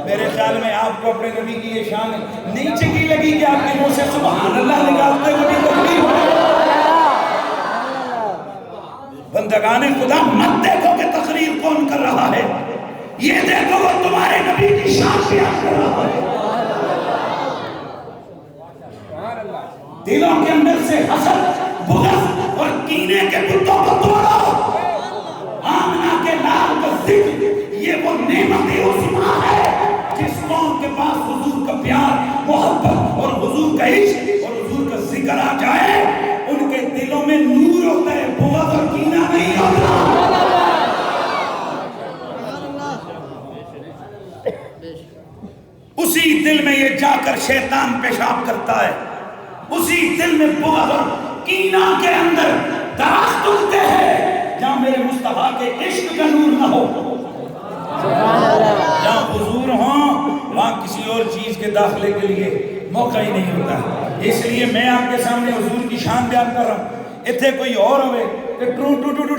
میرے خیال میں آپ کو اپنے نبی کی یہ شان نہیں چنگی لگی کہ آپ کے منہ سے سبحان اللہ نکالتے ہوئے تکلیف۔ بندگان خدا مت دیکھو کہ تقریر کون کر رہا ہے، یہ دیکھو وہ تمہارے نبی کی شان بیان کر رہا ہے۔ دلوں کے اندر سے حسد، بغض اور کینے کے بتوں کو توڑو۔ آمنہ کے لال کا ذکر، یہ وہ نعمت عظمیٰ ہے جس قوم کے پاس حضور کا پیار، محبت اور حضور کا عشق اور حضور کا ذکر آ جائے، ان کے دلوں میں نور ہوتا ہے، بغض اور کینہ نہیں ہوتا۔ اسی دل میں یہ جا کر شیطان پیشاب کرتا ہے، اسی دل میں بغض اور کینہ کے اندر درخت اگتے ہیں جہاں میرے مصطفیٰ کے عشق کا نور نہ ہو، جہاں حضور ہوں وہاں کسی اور چیز کے داخلے کے لیے موقع ہی نہیں ہوتا۔ اس لیے میں آپ کے سامنے حضور کی شان بیان کر رہا ہوں۔ اتنے کوئی اور ہوئے کہ ٹو ٹو ٹو ٹو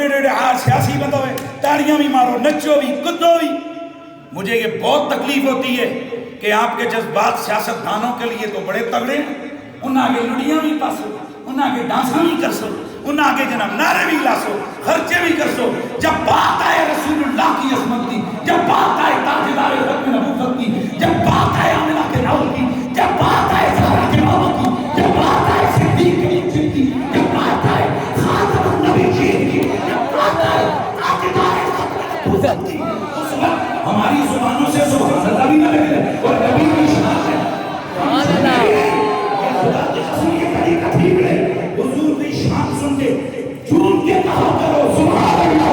سیاسی بندہ ہوئے، تاڑیاں بھی مارو، نچو بھی، کدو بھی۔ مجھے یہ بہت تکلیف ہوتی ہے کہ آپ کے جذبات سیاست دانوں کے لیے تو بڑے تگڑے ہیں، ان آگے لڑیاں بھی پاسو، ان آگے ڈانساں بھی کر سو، ان آگے جناب نعرے بھی لاسو، خرچے بھی کر سو۔ جب بات آئے رسول اللہ کی عظمت کی، جب بات آئے تاجدار ختم نبوت کی، جب بات آئے آمنہ کے نور کی، جب بات آئے زہرا کے بابا کی، جب بات آئے صدیق کے انجل کی، جب بات آئے خاتم النبیین کی، جب بات آئے تاجدار ختم نبوت کی، اس وقت ہماری زبانوں سے سبحان اللہ بھی نہ لگے اور نبی کی شان ہے۔ سبحان اللہ، خدا کے قسم یہ طریقہ ٹھیک ہے۔ حضور کی شان سن کے جھوم کے کہا کرو سبحان اللہ۔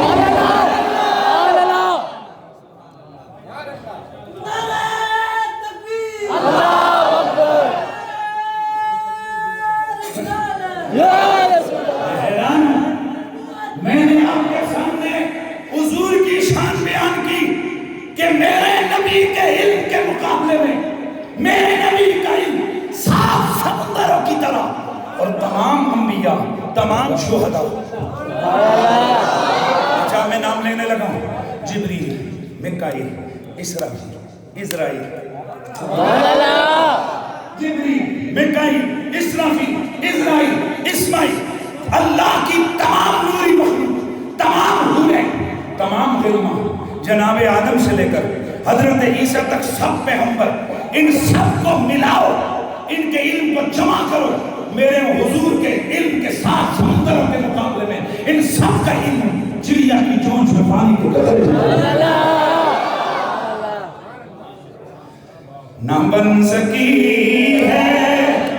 میں نے آپ کے سامنے حضور کی شان بیان کی کہ میرے نبی کے علم کے مقابلے میں میرے نبی کا علم صاف سمندروں کی طرح، اور تمام انبیاء، تمام شہداء۔ اچھا میں نام لینے لگا ہوں، جبریل، میکائیل، اسرائیل، جبریل، میکائیل، اسرائیل، اسماعیل، اللہ کی تمام نوری مخلوق، تمام حوریں، تمام غلمان، جناب آدم سے لے کر حضرت عیسیٰ تک سب پیغمبر، ان سب کو ملاؤ، ان کے علم کو جمع کرو، میرے حضور کے علم کے ساتھ سمندروں کے مقابلے میں ان سب کا علم چڑیا کی چونچ میں پانی کے قدر نہ بن سکی ہے،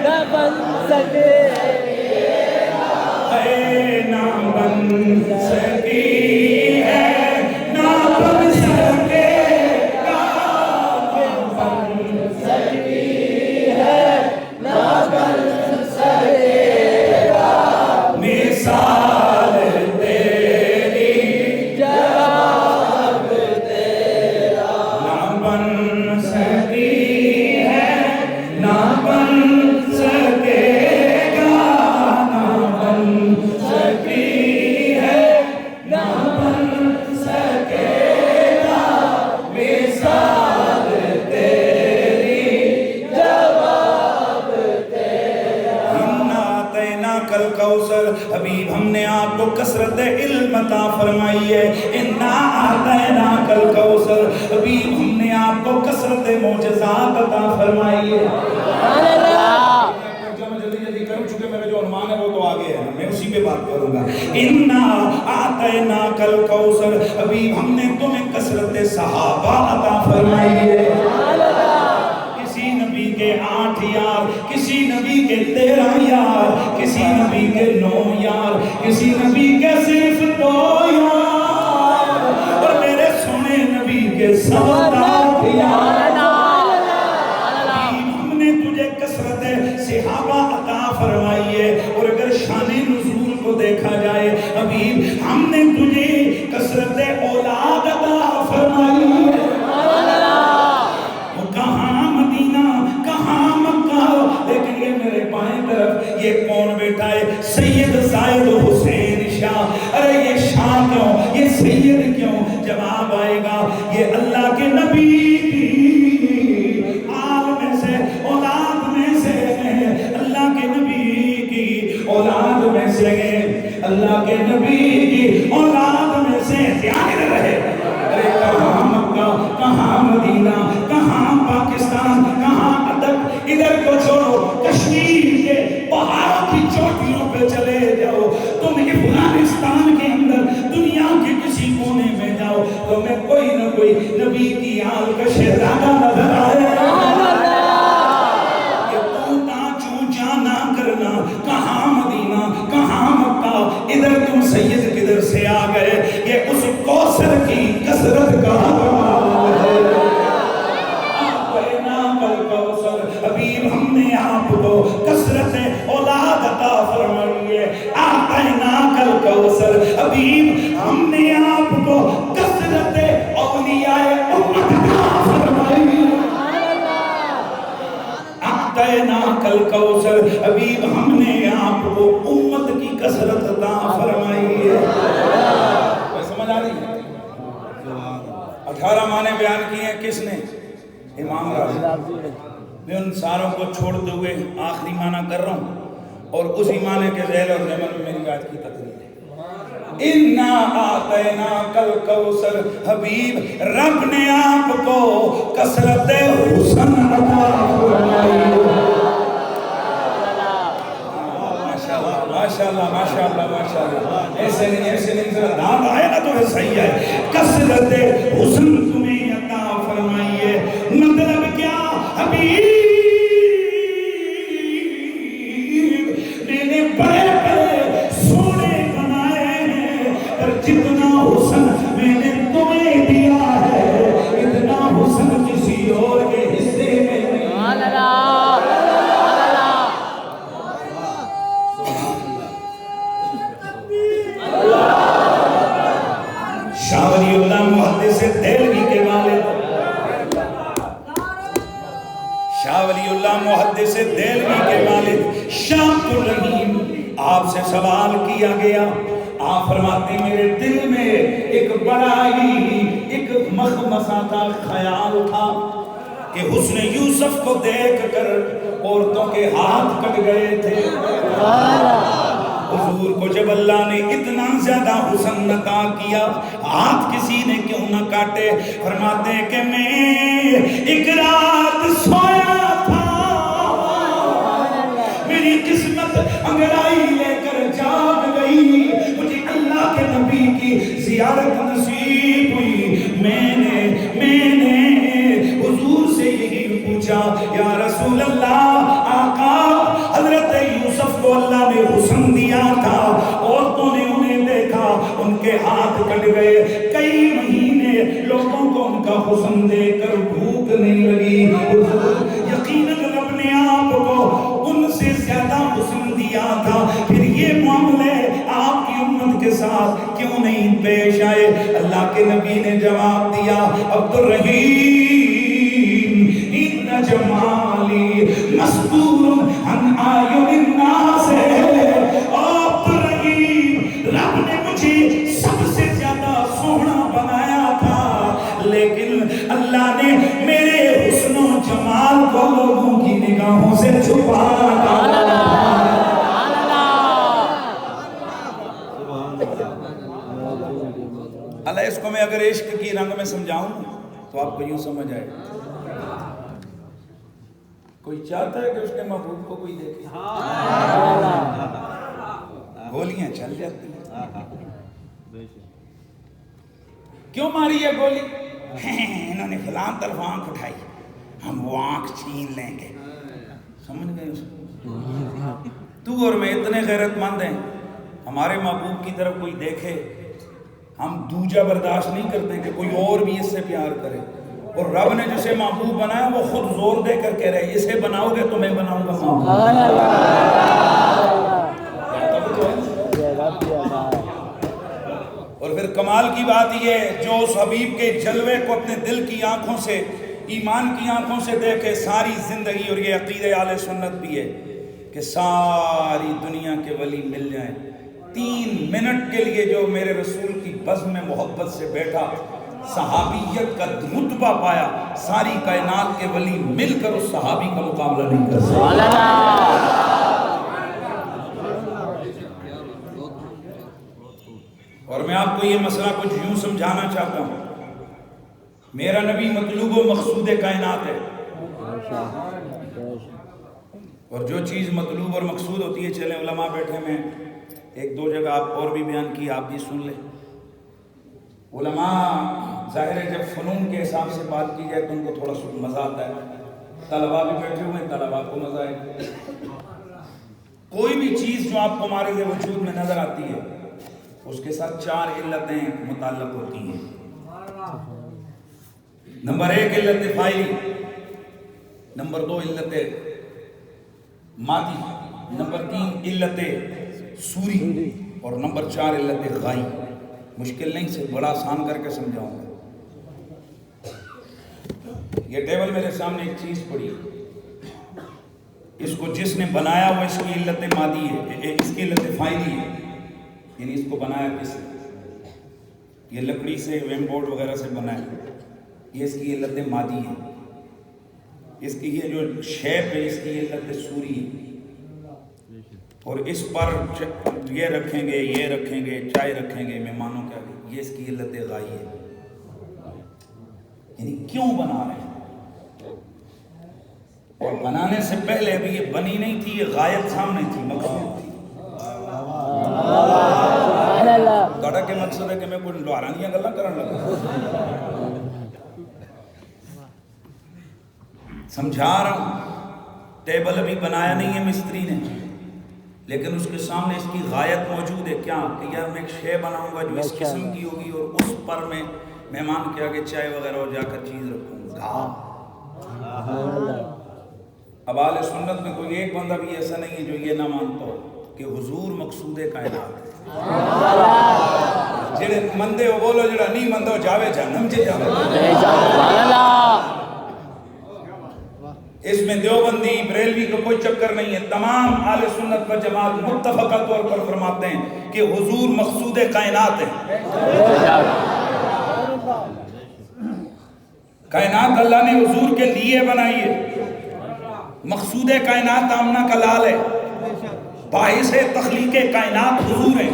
نہ بن سکے ہے، نہ بن سکی ہے، نہ بن سکے گا، نہ بن سکی ہے، نہ بن سکے گا، مثال تیری جواب تیرا، نہ بن سکی ہے، نہ بن سکے گا، نہ بن سکی ہے، نہ بن سکے گا، مثال تیری جواب تیرا۔ اِنَّا أَعْطَيْنَاكَ الْكَوْثَرَ، حبیب ہم نے آپ کو کثرت علم عطا فرمائی ہے۔ اِنَّا أَعْطَيْنَاكَ الْكَوْثَرَ، حبیب ہم نے آپ کو کثرت معجزات عطا فرمائی ہے۔ میں جلدی جلدی کروں چونکہ میرا جو عنوان ہے وہ تو آگے ہے، میں اسی پہ بات کروں گا۔ اِنَّا أَعْطَيْنَاكَ الْكَوْثَرَ، حبیب ہم نے تمہیں کثرت صحابہ عطا فرمائی ہے۔ کسی نبی کے 8 یار، کسی نبی کے 13 یار، کسی نبی کے 9 یار، کسی نبی کے صرف 2 یار، اور میرے سونے نبی کے 7 یار۔ ہم نے تجھے کثرت صحابہ عطا فرمائی ہے، اور اگر شان نزول کو دیکھا جائے حبیب ہم نے تجھے کثرت اولاد عطا فرمائی ہے۔ کہاں مدینہ، کہاں مکہ، لیکن یہ میرے بائیں طرف یہ کون بیٹا ہے؟ سید زائد حسین شاہ۔ ارے یہ شاہ کیوں، یہ سید کیوں؟ جواب آئے گا، یہ اللہ کے نبی تمہیں کوئی نہ کوئی نبی کی آل کا شہزادہ نظر آئے کہ تو چوں جانا کرنا کہاں مدینہ کہاں مکہ ادھر تم سید کدھر سے آ گئے یہ اس کوثر کی کثرت کا کمال ہے حبیب ہم نے آپ کو کثرت اولاد عطا فرمائی ہے اعطیناک الکوثر حبیب ہم نے آپ کو کثرت اولیاء امت عطا فرمائی اعطیناک الکوثر حبیب ہم نے آپ کو امت کی کثرت عطا فرمائی ہے سمجھ آ رہی ہے 18 معنی بیان کیے ہیں کس نے امام راضی میں ان ساروں کو چھوڑتے ہوئے آخری معنی کر رہا ہوں اور اسی معنی کے ذیل اور ضمن میں میری آیت کی تقریر ہے اِنَّا آتَيْنَاكَ الْكَوْثَرَ حبیب رب نے آپ کو کثرت حسن عطا فرمائی ماشاءاللہ ماشاءاللہ ماشاءاللہ ایسے نہیں ذرا دھام آئے نا تو صحیح ہے کثرت حسن تمہیں عطا فرمائی ہے مطلب کیا حبیب میں نے بڑے بڑے سونے بنائے ہیں اور جتنا حسن میں نے تمہیں دیا ہے اتنا حسن کسی اور کے حصے میں نہیں شاہ ولی اللہ محدث دہلوی کے والد شاہ ولی اللہ محدث دہلوی کے والد شاہ الرحیم آپ سے سوال کیا گیا آپ فرماتے ہیں میرے دل میں ایک بڑا ہی ایک مخمصہ کا خیال تھا کہ حسن یوسف کو دیکھ کر عورتوں کے ہاتھ کٹ گئے تھے حضور کو جب اللہ نے اتنا زیادہ حسن عطا کیا ہاتھ کسی نے کیوں نہ کاٹے فرماتے ہیں کہ میں ایک رات سویا تھا میری قسمت انگڑائی لے کر جاگ گئی مجھے اللہ کے نبی کی زیارت نصیب ہوئی میں نے حضور سے یہی پوچھا یا رسول اللہ آقا حضرت یوسف کو اللہ نے حسن دیا تھا عورتوں نے انہیں دیکھا ان کے ہاتھ کٹ گئے کئی مہینے لوگوں کو ان کا حسن دیکھ کر بھوک نہیں لگی یقیناً رب نے آپ کو ان سے زیادہ حسن دیا تھا پھر یہ معاملے آپ کی امت کے ساتھ کیوں نہیں پیش آئے اللہ کے نبی نے جواب دیا عبدالرحیم ان جمالی مستور عن آیون الناس عبدالرحیم رب نے مجھے سب سے زیادہ سونا بنایا تھا لیکن اللہ نے میرے حسن و جمال کو لوگوں کی نگاہوں سے چھپا اللہ اس کو میں اگر عشق کی رنگ میں سمجھاؤں تو آپ کو یوں سمجھ آئے کوئی چاہتا ہے کہ اس کے محبوب کو کوئی دیکھے گولیاں چل جاتی ہیں کیوں ماری ہے گولی انہوں نے فلان طرف آنکھ اٹھائی ہم وہ آنکھ چھین لیں گے سمجھ گئے اس کو تو اور میں اتنے غیرت مند ہیں ہمارے محبوب کی طرف کوئی دیکھے ہم دوجا برداشت نہیں کرتے کہ کوئی اور بھی اس سے پیار کرے اور رب نے جسے محبوب بنایا وہ خود زور دے کر کہہ رہے اسے بناؤ گے تو میں بناؤں گا اور پھر کمال کی بات یہ جو اس حبیب کے جلوے کو اپنے دل کی آنکھوں سے ایمان کی آنکھوں سے دیکھے ساری زندگی اور یہ عقیدہ اہل سنت بھی ہے کہ ساری دنیا کے ولی مل جائیں 3 منٹ کے لیے جو میرے رسول کی بزم میں محبت سے بیٹھا صحابیت کا رتبہ پایا ساری کائنات کے ولی مل کر اس صحابی کا مقابلہ نہیں کر سکتے اور میں آپ کو یہ مسئلہ کچھ یوں سمجھانا چاہتا ہوں میرا نبی مطلوب و مقصود کائنات ہے اور جو چیز مطلوب اور مقصود ہوتی ہے چلیں علماء بیٹھے میں 1-2 جگہ آپ اور بھی بیان کی آپ بھی سن لیں علماء ظاہر ہے جب فنون کے حساب سے بات کی جائے تو ان کو تھوڑا سا مزہ آتا ہے. طلبا بھی بیٹھے ہوئے ہیں, طلبا کو مزہ آئے. کوئی بھی چیز جو آپ کو مارد وجود میں نظر آتی ہے اس کے ساتھ 4 علتیں متعلق ہوتی ہیں. نمبر 1 علت فاعلی, نمبر 2 علت مادی, نمبر 3 علت سوری, اور نمبر 4 علت غائی. مشکل نہیں سے بڑا آسان کر کے سمجھاؤں گا. یہ ٹیبل میرے سامنے ایک چیز پڑی, اس کو جس نے بنایا وہ اس کی علت مادی ہے, اس کی علت فاعلی ہے, یعنی اس کو بنایا کس نے؟ یہ لکڑی سے, ویم بورڈ وغیرہ سے بنا ہے, یہ اس کی علت مادی ہے. اس کی یہ جو شیپ ہے اس کی علت سوری ہے, اور اس پر یہ رکھیں گے, یہ رکھیں گے, چائے رکھیں گے مہمانوں کے آگے, یہ اس کی علت غائی ہے. یعنی کیوں بنا رہے ہیں, اور بنانے سے پہلے ابھی یہ بنی نہیں تھی, یہ غائب سامنے تھی, مقصود تھی. داڑا کے مقصد ہے کہ میں کوئی لوارانیاں گلا کرن لگا, سمجھا رہا ہوں. ٹیبل ابھی بنایا نہیں ہے مستری نے, لیکن اس کے سامنے اس کی غایت موجود ہے. کیا کہ یار میں ایک شے بناؤں گا جو اس قسم کی ہوگی, اور اس پر میں مہمان کے آگے چائے وغیرہ ہو جا کر چیز رکھوں گا. اب اہل سنت میں کوئی ایک بندہ بھی ایسا نہیں ہے جو یہ نہ مانتا ہو کہ حضور مقصود کائنات ہے. جڑے مندے ہو بولو, جڑا نہیں مندہ ہو جاوے جہنم چے جاوے. اس میں دیوبندی بریلوی کا کوئی چکر نہیں ہے. تمام اہل سنت و جماعت متفقہ طور پر فرماتے ہیں کہ حضور مقصود کائنات ہے. کائنات اللہ نے حضور کے لیے بنائی ہے. مقصود کائنات آمنہ کا لال ہے, باعث تخلیق کائنات حضور ہے.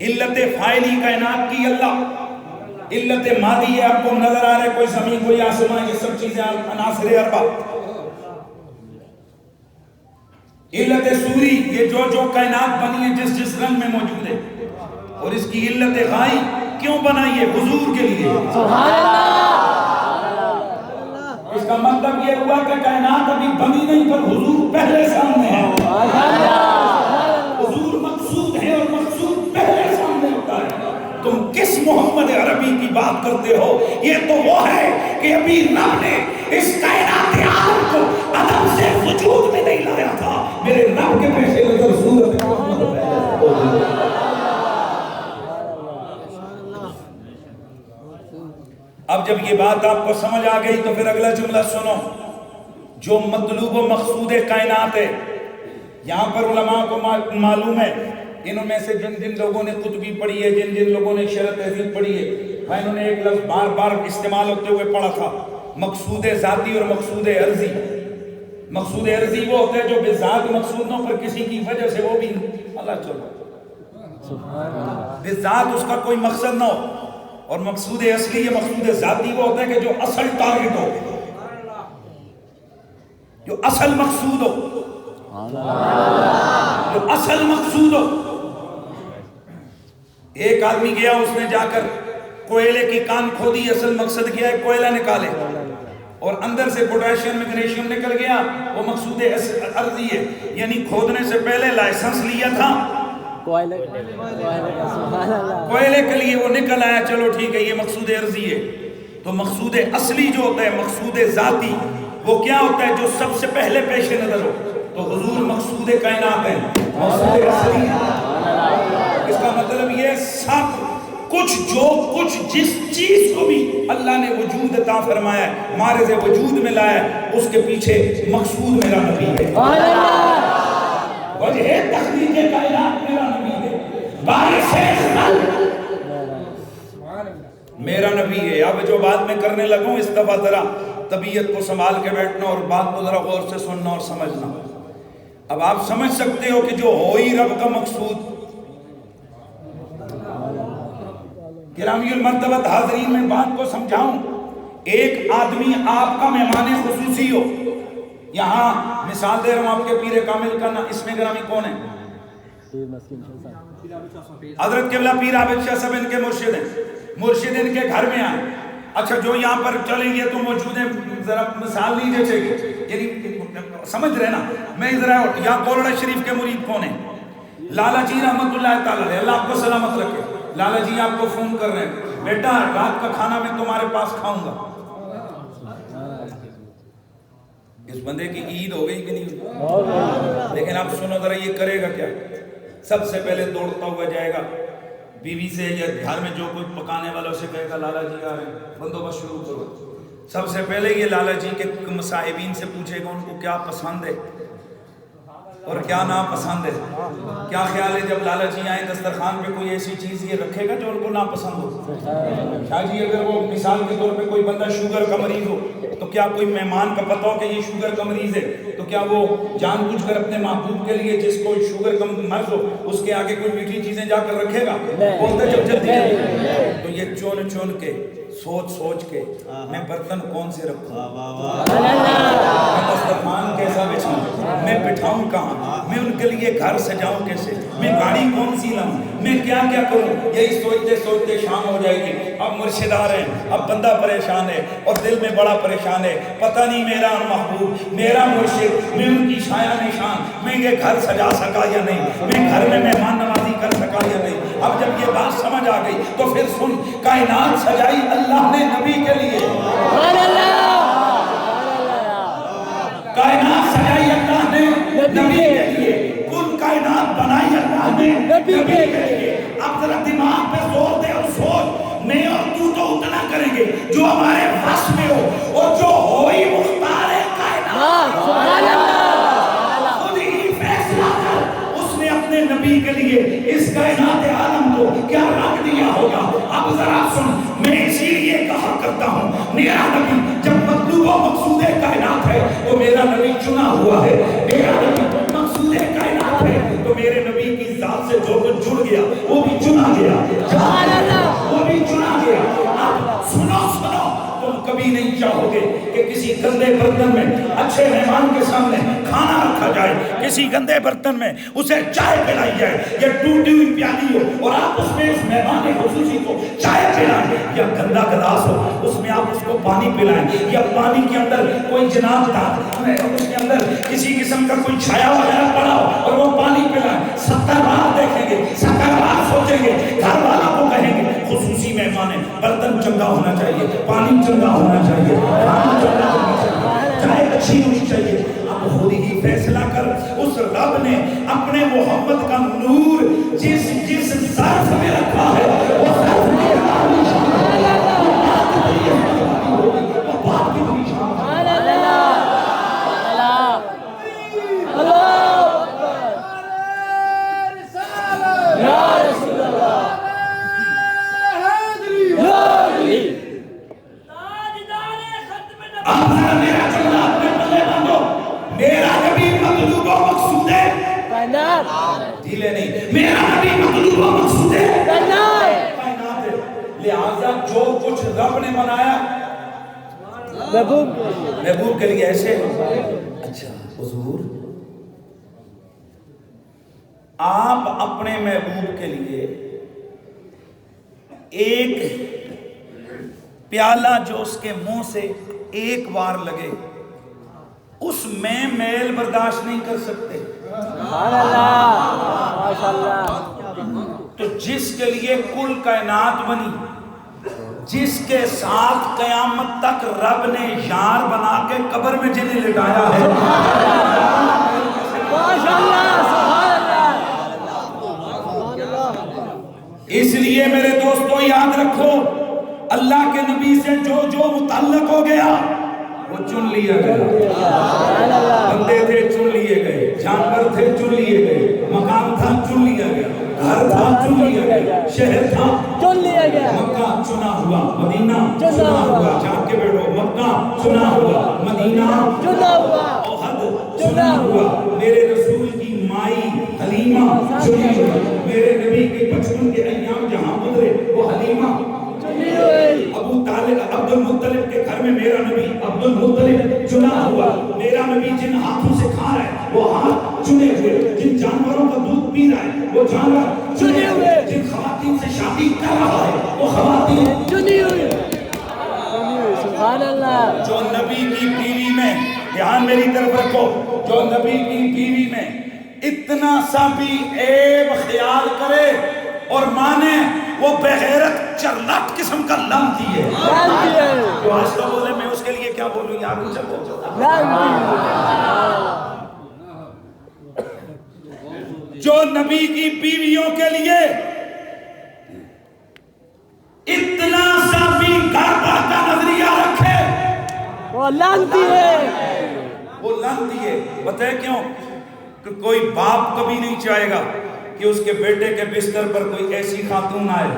علت فاعلی کائنات کی اللہ, علت مادی ہے آپ کو نظر آ رہے, کوئی زمین کوئی آسمان, یہ سب چیزیں عناصر اربع. علت سوری, یہ جو کائنات بنی ہے جس جس رنگ میں موجود ہے. اور اس کی علت غائی کیوں بنائی ہے؟ حضور کے لیے. سبحان اللہ. اس کا مطلب یہ ہوا کہ کائنات ابھی بنی نہیں پر حضور پہلے سامنے ہے. حضور مقصود ہے اور مقصود پہلے سامنے ہوتا ہے. تم کس محمد عربی کی بات کرتے ہو؟ یہ تو وہ ہے کہ ابھی رب نے اس کائنات عالم کو عدم سے وجود میں نہیں لایا تھا. میرے رب کے پیش نظر صورت اب جب یہ بات آپ کو سمجھ آ گئی تو پھر اگلا جملہ سنو. جو مطلوب و مقصود کائنات ہے, یہاں پر علماء کو معلوم ہے, انہوں میں سے جن جن لوگوں نے قطبی پڑھی ہے, جن جن لوگوں نے شرح تہذیب پڑھی ہے, انہوں نے ایک لفظ بار بار استعمال ہوتے ہوئے پڑھا تھا, مقصود ذاتی اور مقصود عرضی. مقصود عرضی وہ ہوتا ہے جو بذات مقصودوں پر کسی کی وجہ سے وہ بھی اللہ چلو بذات اس کا کوئی مقصد نہ ہو. اور مقصود اصلی, یہ مقصود ذاتی وہ ہوتا ہے کہ جو اصل ٹارگٹ ہو, جو اصل مقصود ہو, جو اصل مقصود ہو. ایک آدمی گیا, اس نے جا کر کوئلے کی کان کھودی, اصل مقصد کیا ہے کوئلہ نکالے, اور اندر سے پوٹاشیم میگنیشیم نکل گیا, وہ مقصود عرضی ہے. یعنی کھودنے سے پہلے لائسنس لیا تھا کوئلے کے لیے, وہ نکل آیا, چلو ٹھیک ہے یہ مقصود عرضی ہے. تو مقصود اصلی جو ہوتا ہے, مقصود ذاتی, وہ کیا ہوتا ہے جو سب سے پہلے پیش نظر ہو. تو حضور مقصود کائنات ہے, مقصود اصلی ہے. اس کا مطلب یہ سب کچھ جو کچھ جس چیز کو بھی اللہ نے وجود عطا فرمایا ہے, مارز وجود میں لایا ہے, اس کے پیچھے مقصود میرا نبی ہے. وجہ تخلیق کائنات میرا نبی ہے, باعث میرا نبی ہے. اب جو بات میں کرنے لگوں اس دفعہ ذرا طبیعت کو سنبھال کے بیٹھنا اور بات کو ذرا غور سے سننا اور سمجھنا. اب آپ سمجھ سکتے ہو کہ جو ہوئی رب کا مقصود. گرامی المرتبت حاضرین, میں بات کو سمجھاؤں. ایک آدمی آپ کا مہمان خصوصی ہو, یہاں مثال دے رہا ہوں آپ کے پیر کامل کا, اس میں گرامی کون ہے؟ حضرت قبلہ پیر عابد شاہ صاحب ان کے مرشد ہیں، مرشد ان کے گھر میں آئے. اچھا جو یہاں پر چلیں گے تو موجود ہیں، ذرا مثال لیجیے چاہیے، یعنی سمجھ رہے نا. میں ذرا یہاں کولڑا شریف کے مرید کون ہیں؟ لالا جی رحمت اللہ تعالی علیہ، اللہ آپ کو سلامت رکھے. لالا جی آپ کو فون کر رہے ہیں، بیٹا رات کا کھانا میں تمہارے پاس کھاؤں گا. اس بندے کی عید ہو گئی کہ نہیں ہوئی؟ لیکن اب سنو ذرا یہ کرے گا کیا؟ سب سے پہلے دوڑتا ہوا جائے گا بیوی سے یا گھر میں جو کچھ پکانے والوں سے کہے گا لالا جی آ رہے ہیں، بندوبست شروع کرو. سب سے پہلے یہ لالا جی کے مصاحبین سے پوچھے گا ان کو کیا پسند ہے اور کیا ناپسند ہے. کیا خیال ہے جب لالا جی آئیں دسترخوان پہ کوئی ایسی چیز یہ رکھے گا جو ان کو ناپسند ہو؟ شاہ جی اگر وہ مثال کے طور پہ کوئی بندہ شوگر کا مریض ہو تو کیا کوئی مہمان کا پتہ ہو کہ یہ شوگر کا مریض ہے تو کیا وہ جان بوجھ کر اپنے محبوب کے لیے جس کو شوگر کا مرض ہو اس کے آگے کوئی میٹھی چیزیں جا کر رکھے گا؟ بولتے جب جلدی تو یہ چون چون کے سوچ کے میں برتن کون سے رکھوں، میں دسترخوان کیسا بچھاؤں، میں بٹھاؤں کہاں، میں ان کے لیے گھر سجاؤں کیسے، میں گاڑی کون سی لاؤں، میں کیا کیا کروں. یہی سوچتے سوچتے شام ہو جائے گی. اب مرشد آ رہے ہیں، اب بندہ پریشان ہے اور دل میں بڑا پریشان ہے، پتہ نہیں میرا محبوب میرا مرشد میں ان کی شایہ نشان میں یہ گھر سجا سکا یا نہیں، میں گھر میں مہمان نوازی کر سکا یا نہیں. اب جب یہ بات سمجھ آ گئی تو پھر سن، کائنات سجائی اللہ نے نبی کے لیے، کائنات سجائی اللہ نے نبی کے لیے، کل کائنات بنائی اللہ نے نبی کے لیے. اب ذرا دماغ پہ زور دے اور سوچ، میں اور تو اتنا کریں گے جو ہمارے بس میں ہو، اور جو ہوئی مختار کائنات خود ہی فیصلہ کر اس نے اپنے نبی کے لیے اس کائنات عالم کو کیا رکھ دیا ہوگا. اب ذرا سن، میں اسی لیے کہا کرتا ہوں میرا نبی جب مطلوب و مقصود کائنات ہے تو میرا نبی چنا ہوا ہے، میرا نبی مقصود کائنات ہے تو میرے نبی کی ذات سے جو کچھ جڑ گیا وہ بھی چنا گیا، وہ بھی چنا گیا. اب سنو تم کبھی نہیں چاہو گے کہ کسی گندے برتن میں اچھے مہمان کے سامنے کھانا رکھا جائے، کسی گندے برتن میں اسے چائے پلائی جائے یا ٹوٹی ہوئی پیالی ہو اور آپ اس میں اس مہمان خصوصی کو چائے پلائیں، یا گندا گلاس ہو اس میں آپ اس کو پانی پلائیں، یا پانی کے اندر کوئی جناب تھا اس کے اندر کسی قسم کا کوئی چھایا وغیرہ پڑا ہو اور وہ پانی پلائیں. 70 بار دیکھیں گے، 70 بار سوچیں گے، گھر والا کو کہیں گے خصوصی مہمان ہے، برتن چنگا ہونا چاہیے، پانی چنگا ہونا چاہیے، کھانا چنگا ہونا چاہیے، چائے اچھی ہونی چاہیے. اب خود ہی فیصلہ کر، اس رب نے اپنے محمد کا نور جس ظرف میں رکھا ہے وہ ظرف میں میرا نبی مطلوب و مقصود ہے کائنات ہے. لہذا جو کچھ رب نے بنایا محبوب کے لیے ایسے. اچھا حضور آپ اپنے محبوب کے لیے ایک پیالہ جو اس کے منہ سے ایک بار لگے اس میں میل برداشت نہیں کر سکتے. تو جس کے لیے کل کائنات بنی، جس کے ساتھ قیامت تک رب نے یار بنا کے قبر میں جنہیں لٹایا ہے، اس لیے میرے دوستو یاد رکھو اللہ کے نبی سے جو جو متعلق ہو گیا وہ چن لیا گیا. بندے تھے چن لیے گئے، جانور تھے چن لیے گئے، مکان تھا چن لیا گیا، گھر تھا چن لیا گیا، شہر تھا چن لیا گیا. مکہ چنا ہوا، مدینہ چنا ہوا، جا کے بیٹھو، مکہ چنا ہوا، مدینہ چنا ہوا، احد چنا ہوا، میرے رسول کی مائی حلیمہ چنی ہوئی، میرے نبی کے بچپن کے ایام جہاں گزرے وہ حلیمہ. ابو طالب عبد المطلب کے گھر میں میرا نبی عبد المطلب چنا ہوا. میرا نبی جن ہاتھوں سے کھا رہا ہے وہ ہاتھ چنے ہوئے، جن جانوروں کا دودھ پی رہا ہے وہ جانور چنے میری طرف رکھو، جو نبی کی بیوی میں اتنا سا بھی عیب خیال کرے اور مانے، وہ بغیرت چرلٹ قسم کا لعنتی ہے۔ جو آج تو بولے میں اس کے لیے کیا بولوں یار، مجھے بولو۔ جو نبی کی بیویوں کے لیے اتنا سا بھی گھر کا نظریہ رکھے، وہ لعنتی ہے، وہ لعنتی ہے۔ بتائے کیوں؟ کہ کوئی باپ کبھی نہیں چاہے گا کہ اس کے بیٹے کے بستر پر کوئی ایسی خاتون آئے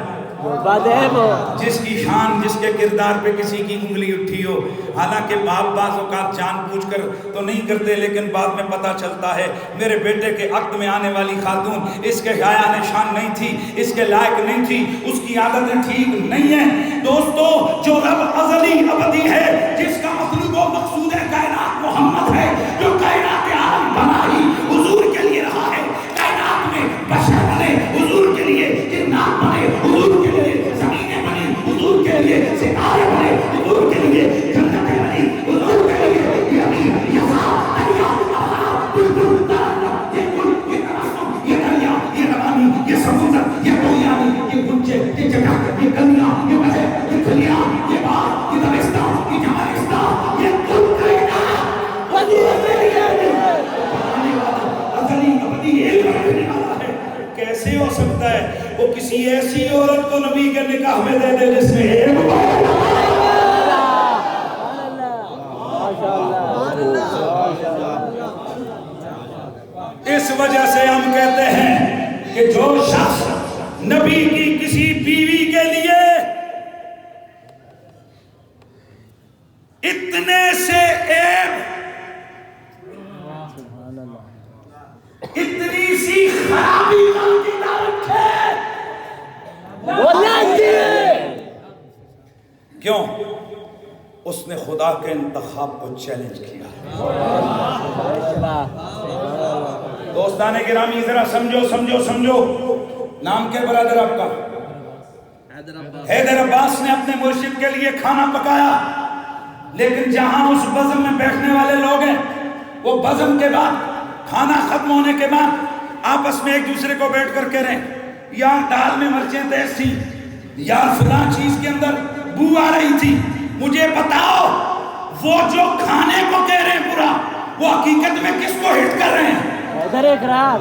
جس کی شان، جس کے کردار پہ کسی کی انگلی اٹھی ہو۔ حالانکہ باپ بعض اوقات جان بوجھ کر تو نہیں کرتے، لیکن بعد میں پتہ چلتا ہے میرے بیٹے کے عقد میں آنے والی خاتون اس کے حیاء شان نہیں تھی، اس کے لائق نہیں تھی، اس کی عادتیں ٹھیک نہیں ہیں۔ دوستو، جو رب ازلی ابدی ہے، جس کا مطلوب و مقصود کائنات محمد ہے، جو کائنات عالم بنا ہی حضور کے لیے رہا ہے، کائنات میں بشر بنے حضور کے لیے، جنات بنے حضور کے لیے، زمینیں بنی حضور کے لیے، ستارے بنے حضور کے لیے، جنتیں بنی حضور کے لیے، یمین یسار دریا بلبل ترنم، یہ گل، یہ تبسم، یہ دریا، یہ روانی، یہ سمندر، یہ کویانی، یہ گنجے، یہ جگہ، یہ گلیاں، یہ بہر، یہ کھلیاں، یہ باغ، یہ دبستان، یہ جمالستان، یہ کل کائنات ازلی ابدی ایک رکھنے والا ہے۔ کیسے ہو سکتا ہے وہ کسی ایسی عورت کو نبی کے نکاح میں دے دے جس میں ایک اس وجہ سے ہم کہتے ہیں کہ جو شخص نبی کی کسی بیوی کے لیے اتنے سے عیب، اتنی سی خرابی نہ رکھے، وہ لعنتی ہے۔ کیوں؟ اس نے خدا کے انتخاب کو چیلنج کیا۔ دوستان گرامی ذرا سمجھو سمجھو سمجھو۔ نام کیا برادر آپ کا؟ حیدر عباس نے اپنے مرشد کے لیے کھانا پکایا، لیکن جہاں اس بزم میں بیٹھنے والے لوگ ہیں، وہ بزم کے بعد، کھانا ختم ہونے کے بعد آپس میں ایک دوسرے کو بیٹھ کر کہہ رہے ہیں یار دال میں مرچیں تیز تھی، یار فلاں چیز کے اندر بو آ رہی تھی، مجھے بتاؤ وہ جو کھانے کو کہہ رہے ہیں برا، وہ حقیقت میں کس کو ہٹ کر رہے ہیں؟ حیدر اقرار،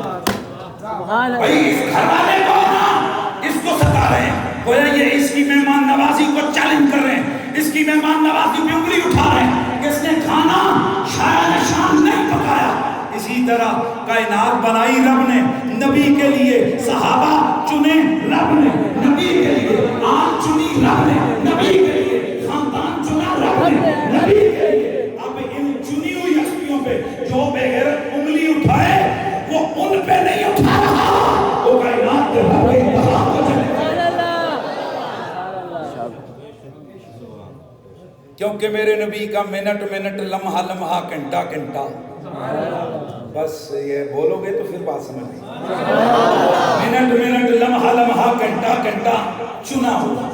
بھائی اس گھر والے کو نا، اس کو ستا رہے ہیں، گویا یہ اس کی مہمان نوازی کو چیلنج کر رہے ہیں، اس کی مہمان نوازی پہ انگلی اٹھا رہے ہیں کہ اس نے کھانا شاید شان نہیں پکایا۔ اسی طرح کائنات بنائی رب نے نبی کے لیے، صحابہ چنے رب نے نبی کے لیے، آل چنی رب نے نبی کے لیے، خاندان چنا رب نے نبی کے لیے۔ اب ان چنی ہوئی ہستیوں پہ جو بغیرت انگلی اٹھائے وہ ان پہ نہیں اٹھا رہا، وہ کائنات کے رب کے انتخاب کو چلے۔ کیونکہ میرے نبی کا منٹ منٹ، لمحہ لمحہ، گھنٹہ گھنٹہ، بس یہ بولو گے تو پھر بات سمجھ گئی۔ منٹ منٹ، لمحہ لمحہ، گھنٹہ گھنٹہ چنا ہوا،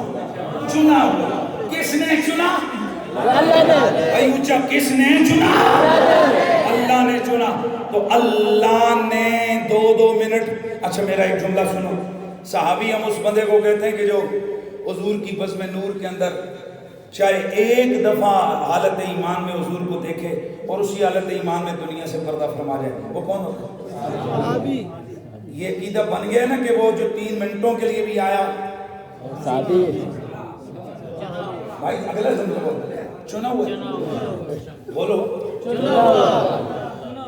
چنا ہوا۔ کس نے چنا؟ بھائی اونچا، کس نے چنا؟ اللہ نے چنا۔ تو اللہ نے دو دو منٹ۔ اچھا میرا ایک جملہ سنو، صحابی ہم اس بندے کو کہتے ہیں کہ جو حضور کی بزم نور کے اندر چاہے ایک دفعہ حالت ایمان میں حضور کو دیکھے اور اسی حالت ایمان میں دنیا سے پردہ فرما جائے، وہ کون ہوتا ہے؟ یہ عقیدہ بن گیا نا کہ وہ جو 3 منٹوں کے لیے بھی آیا، بھائی اگلا زمانہ بولو، چنا ہوا، بولو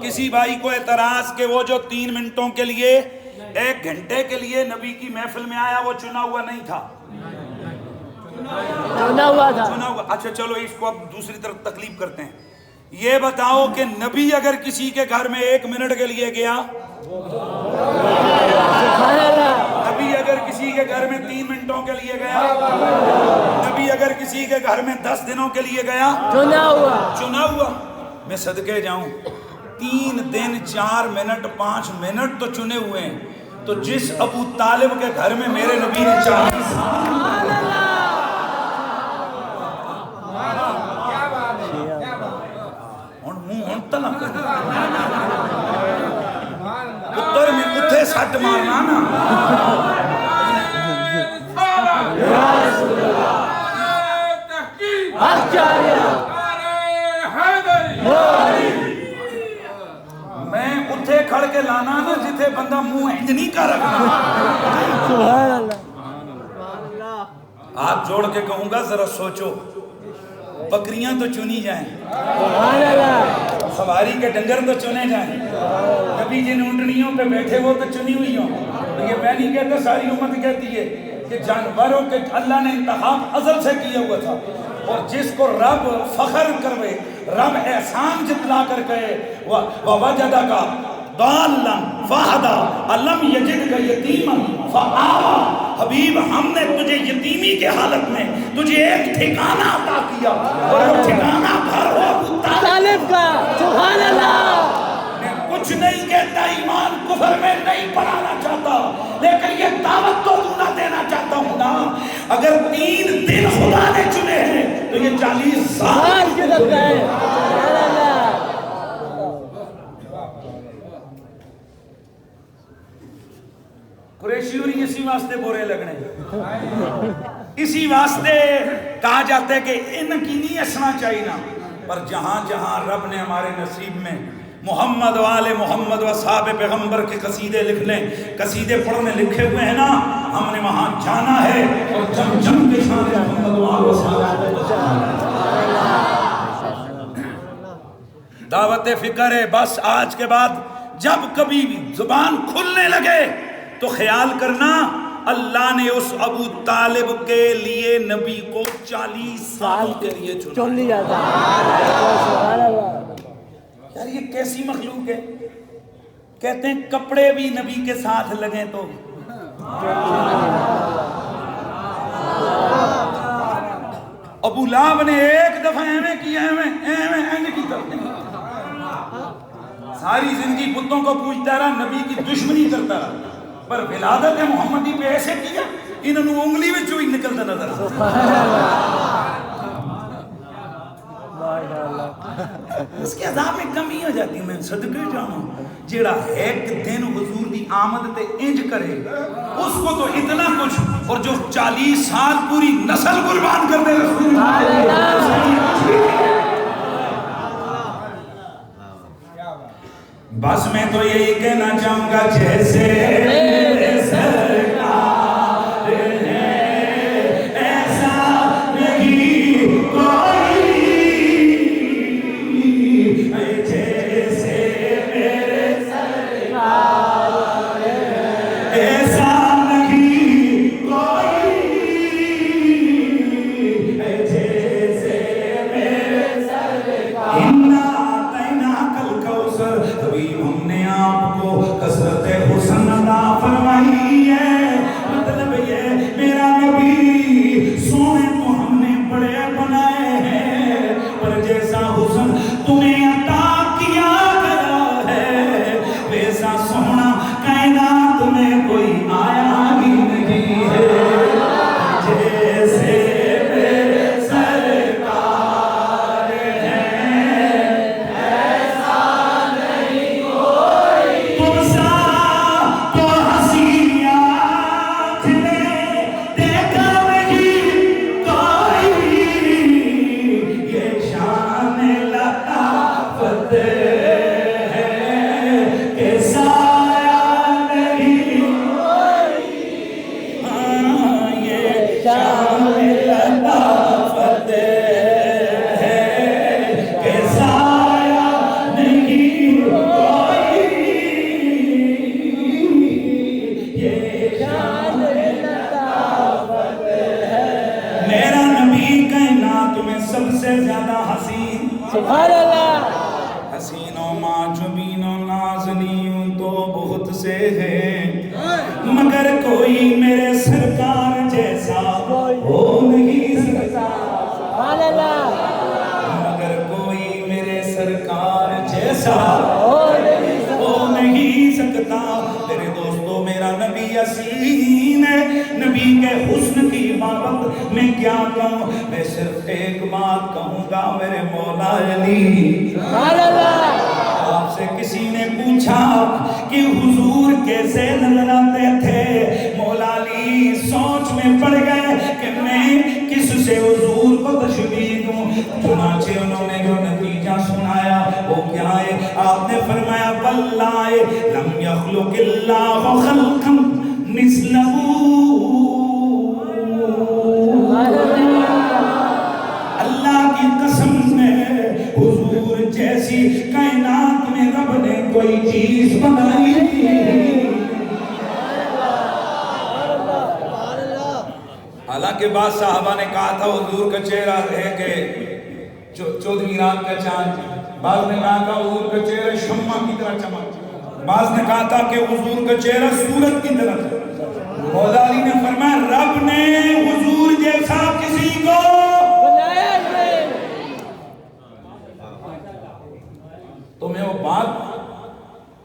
کسی بھائی کو اعتراض کہ وہ جو 3 منٹوں کے لیے، 1 گھنٹے کے لیے نبی کی محفل میں آیا، وہ چنا ہوا نہیں تھا، چنا ہوا تھا، چنا ہوا۔ اچھا چلو اس کو اب دوسری طرف تکلیف کرتے ہیں، یہ بتاؤ کہ نبی اگر کسی کے گھر میں 1 منٹ کے لیے گیا، نبی اگر کسی کے گھر میں 3 منٹوں کے لیے گیا، نبی اگر کسی کے گھر میں 10 دنوں کے لیے گیا، چنا ہوا، چنا ہوا۔ میں صدقے جاؤں 3 دن 4 منٹ 5 منٹ تو چنے ہوئے ہیں، تو جس ابو طالب کے گھر میں میرے نبی نے 40 منہ تلا جھٹ مارنا نا. میں اتھے کھڑ کے لانا نا جتھے بندہ منہ انجنی کا رکھنا. سبحان اللہ. ہاتھ جوڑ کے کہوں گا ذرا سوچو. بکریاں تو چنی جائیں, سبحان اللہ. سواری کے ڈنگر تو چنے جائیں, کبھی جن اونٹنیوں پہ بیٹھے وہ تو چنی ہوئی ہوں. یہ میں نہیں کہتا, ساری امت کہتی ہے کہ جانوروں کے اللہ نے انتخاب ازل سے کیا ہوا تھا. اور جس کو رب فخر کروے, رب احسان جتلا کر کہے وَوَجَدَكَ ضَالًّا فَهَدَىٰ أَلَمْ يَجِدْكَ يَتِيمًا فَآوَىٰ. حبیب ہم نے تجھے یتیمی کے حالت میں تجھے ایک ٹھکانہ عطا کیا, اور وہ ٹھکانہ گھر ہو ابو طالب کا. سبحان اللہ. میں کچھ نہیں کہتا, ایمان کفر میں نہیں پڑھانا چاہتا, لیکن یہ دعوت تو نہ دینا چاہتا ہوں نا. اگر 3 دن خدا نے چنے ہیں تو یہ 40 سال کے لگتا ہے. سبحان اللہ. قریشی اور اسی واسطے برے لگنے, اسی واسطے کہا جاتا ہے کہ ان کی نہیں ہنسنا چاہیے نا. پر جہاں جہاں رب نے ہمارے نصیب میں محمد و آل محمد و اصحاب پیغمبر کے قصیدے لکھنے, قصیدے پڑھنے لکھے ہوئے ہیں نا, ہم نے وہاں جانا ہے اور جم جم کے شان محمد و آل اصحاب. دعوت فکر ہے بس. آج کے بعد جب کبھی بھی زبان کھلنے لگے تو خیال کرنا اللہ نے اس ابو طالب کے لیے نبی کو 40 سال کے لیے چن لیا تھا. سبحان اللہ. یار یہ کیسی مخلوق ہے. کہتے ہیں کپڑے بھی نبی کے ساتھ لگیں تو ابو لہب نے ایک دفعہ ایویں کیا, ایویں کی طرف ساری زندگی بتوں کو پوجتا رہا, نبی کی دشمنی کرتا رہا, پر ولادت محمدی پہ ایسے کیا انہوں نے انگلی میں چوئی نکلتا نظر. اس کے عذاب میں کمی ہو جاتی. میں صدقے جاؤں جیڑا ایک دن حضور دی آمد تے انج کرے اس کو تو اتنا کچھ, اور جو 40 سال پوری نسل قربان کر دے رسول بس. میں تو یہی کہنا چاہوں گا جیسے سرکار ہے ایسا نہیں کوئی, جیسے میرے سرکار ہے ایسا نہیں کوئی, جیسے میرے سرکار. ہم نے آپ کو کثرت حسن عطا فرمائی ہے. مطلب یہ میرا نبی سونے تو ہم نے بڑے بنائے ہیں, پر جیسا حسن تمہیں عطا کیا گیا ہے ویسا سونا کائنات میں کوئی آیا ہی نہیں ہے. جیسے میرے سرکار ہیں سبحان اللہ. حسینوں معجبینوں نازنیوں تو بہت سے ہیں, مگر کوئی میرے سرکار جیسا ہو نہیں سکتا. سبحان اللہ. مگر کوئی میرے سرکار جیسا ہو نہیں سکتا. تیرے دوستو میرا نبی حسین ہے, نبی کے حسن کی بابت میں کیا کہوں, میں صرف ایک بات کہوں گا, میرے مولا علی. سبحان اللہ. آپ سے کسی نے پوچھا کہ حضور کیسے نظر آتے تھے، مولا علی سوچ میں پڑ گئے کہ میں کس سے حضور کو تشبیہ دوں۔ چنانچہ انہوں نے جو نتیجہ سنایا وہ کیا ہے؟ آپ نے فرمایا واللہ لم یخلق اللہ خلقا مثلہ، اللہ کی قسم ہے حضور جیسی کائنات میں رب نے کوئی چیز بنائی نہیں۔ حالانکہ بعض صحابہ نے کہا تھا حضور کا چہرہ ہے کہ چودھویں رات کا چاند، بعض نے کہا تھا حضور کا چہرہ شمع کی طرح چمک، بعض نے کہا تھا کہ حضور کا چہرہ سورج کی طرح۔ مولا علی نے فرمایا رب نے حضور جیسا کسی کو بنایا نہیں۔ تمہیں وہ بات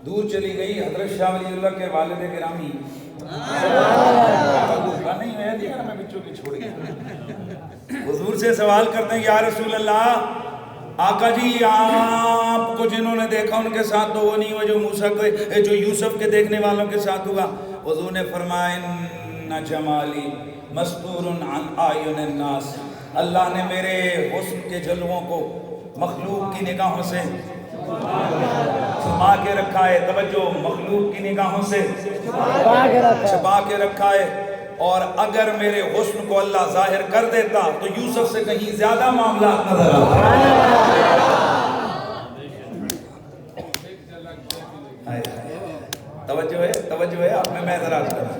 دور چلی گئی۔ حضرت شاہ ولی اللہ کے والد گرامی نہیں میں دیکھا میں بچوں کی چھوڑ گیا، حضور سے سوال کرتے ہیں یا رسول اللہ، آقا جی آپ کو جنہوں نے دیکھا ان کے ساتھ تو وہ نہیں ہوا جو موسیٰ جو یوسف کے دیکھنے والوں کے ساتھ ہوا۔ حضور نے فرمایا ان جمالی مستور عن اعین الناس، اللہ نے میرے حسن کے جلووں کو مخلوق کی نگاہوں سے چھپا کے رکھا ہے۔ توجہ، مخلوق کی نگاہوں سے چھپا کے رکھا ہے، اور اگر میرے حسن کو اللہ ظاہر کر دیتا تو یوسف سے کہیں زیادہ معاملات نظر آتے۔ توجہ ہے آپ میں اعتراض کرنا،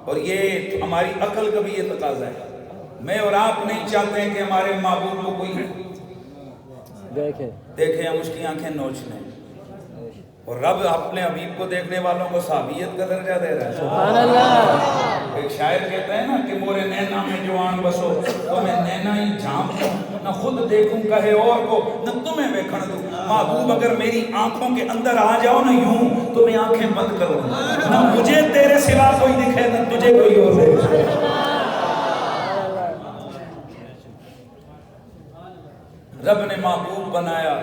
اور یہ ہماری عقل کا بھی یہ تقاضا ہے۔ میں اور آپ نہیں چاہتے ہیں کہ ہمارے معبود کو کوئی دیکھیں ہم اس کی آنکھیں نوچ لیں، اور رب اپنے حبیب کو دیکھنے والوں کو صحابیت کا درجہ دے رہا ہے۔ سبحان اللہ۔ ایک شاعر کہتا ہے نا کہ مورے نینا میں جوان بسو تو میں نینا ہی جھانپ دوں، نہ خود دیکھوں کہے اور کو نہ تمہیں ویکھن دوں۔ محبوب اگر میری آنکھوں کے اندر آ جاؤ نا یوں تو میں آنکھیں بند کروں، نہ مجھے تیرے سوا کوئی دکھے نہ تجھے کوئی اور دیکھے۔ رب نے محبوب بنایا،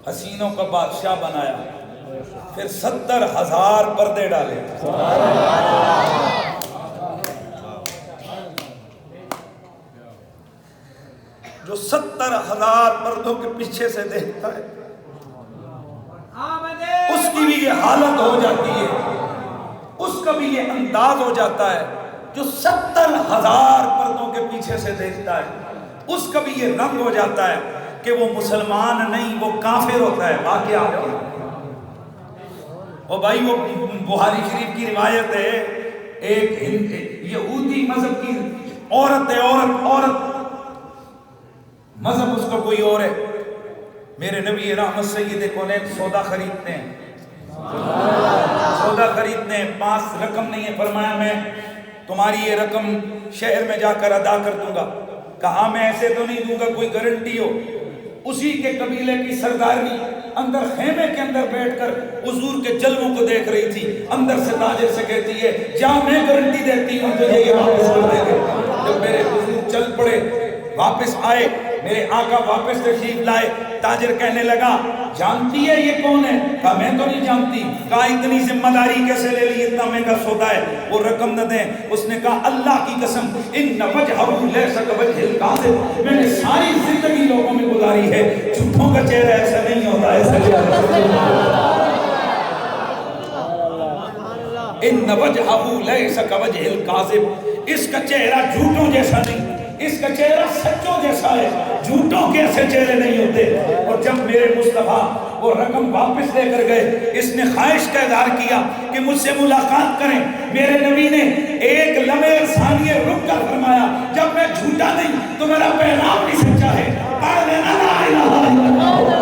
حسینوں کا بادشاہ بنایا، پھر 70,000 پردے ڈالے۔ جو 70,000 پردوں کے پیچھے سے دیکھتا ہے اس کی بھی یہ حالت ہو جاتی ہے، اس کا بھی یہ انداز ہو جاتا ہے۔ جو 70,000 پردوں کے پیچھے سے دیکھتا ہے اس کا بھی یہ رنگ ہو جاتا ہے کہ وہ مسلمان نہیں، وہ کافر ہوتا ہے۔ واقعہ اور بھائی وہ بخاری شریف کی روایت ہے، ایک یہودی مذہب کی عورت ہے، عورت مذہب اس کا کوئی اور ہے، میرے نبی رحمت سید کونین سودا خریدتے ہیں، سودا خریدتے ہیں، پاس رقم نہیں ہے، فرمایا میں تمہاری یہ رقم شہر میں جا کر ادا کر دوں گا۔ کہا میں ایسے تو نہیں دوں گا، کوئی گارنٹی ہو۔ اسی کے قبیلے کی سردارنی اندر خیمے کے اندر بیٹھ کر حضور کے جلووں کو دیکھ رہی تھی، اندر سے تاجر سے کہتی ہے جا میں گارنٹی دیتی ہوں تجھے یہ واپس کر دیں گے۔ جب میرے حضور چل پڑے، واپس آئے، میرے آقا واپس تشریف لائے، تاجر کہنے لگا جانتی ہے یہ کون ہے؟ کہا میں تو نہیں جانتی۔ کہا اتنی ذمہ داری کیسے لے لی، اتنا مہنگا سودا ہے، وہ رقم نہ دیں۔ اس نے کہا اللہ کی قسم ان وجہہ لیس کوجہ الکاذب، میں نے ساری زندگی لوگوں میں گزاری ہے، جھوٹوں کا چہرہ ایسا نہیں ہوتا، ایسا ان وجہہ لیس کوجہ الکاذب، اس کا چہرہ جھوٹوں جیسا نہیں، اس کا چہرہ سچوں جیسا ہے، جھوٹوں کے ایسے چہرے نہیں ہوتے۔ اور جب میرے مصطفیٰ وہ رقم واپس لے کر گئے، اس نے خواہش کا اظہار کیا کہ مجھ سے ملاقات کریں۔ میرے نبی نے ایک لمحے ثانیے رک کر فرمایا جب میں جھوٹا نہیں تو میرا پیغام بھی سچا ہے، پڑھ لینا لا الہ الا اللہ۔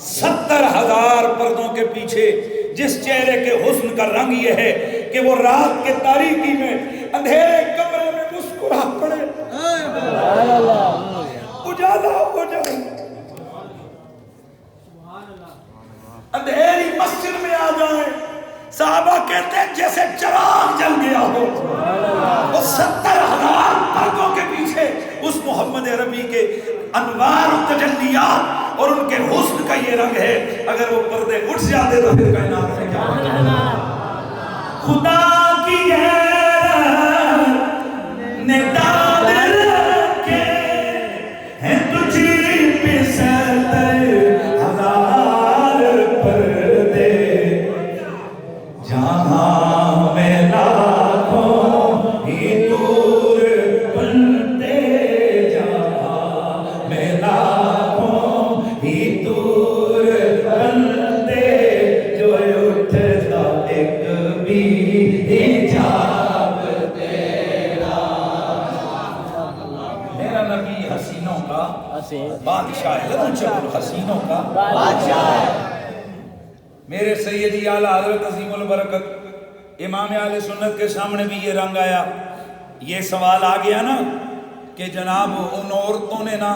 70,000 پردوں کے پیچھے جس چہرے کے حسن کا رنگ یہ ہے کہ وہ رات کے تاریکی میں اندھیرے کمرے میں مسکرا پڑے، اجالا ہو جائے، اندھیری مسجد میں آ جائیں، صحابہ کہتے ہیں جیسے چراغ جل گیا ہو۔ وہ 70,000 پردوں کے پیچھے اس محمد عربی کے اور ان کے حسن کا یہ رنگ ہے، اگر وہ پردے اٹھ جاتے تو پھر کائنات میں کیا ہوتا؟ خدا کی غیرت نے داد رکھے ہیں تجھی پہ ستر ہزار پردے، جہاں میں لاکھوں ہی دور بنتے، جہاں میں لاکھوں ہی دور بنتے، جو اٹھتا ایک بھی حجاب تیرا۔ میرا نبی حسینوں کا بادشاہ ہے، اونچا حسینوں کا بادشاہ ہے۔ میرے سیدی اعلیٰ حضرت عظیم البرکت امام اہل سنت کے سامنے بھی یہ رنگ آیا، یہ سوال آ گیا نا کہ جناب ان عورتوں نے نا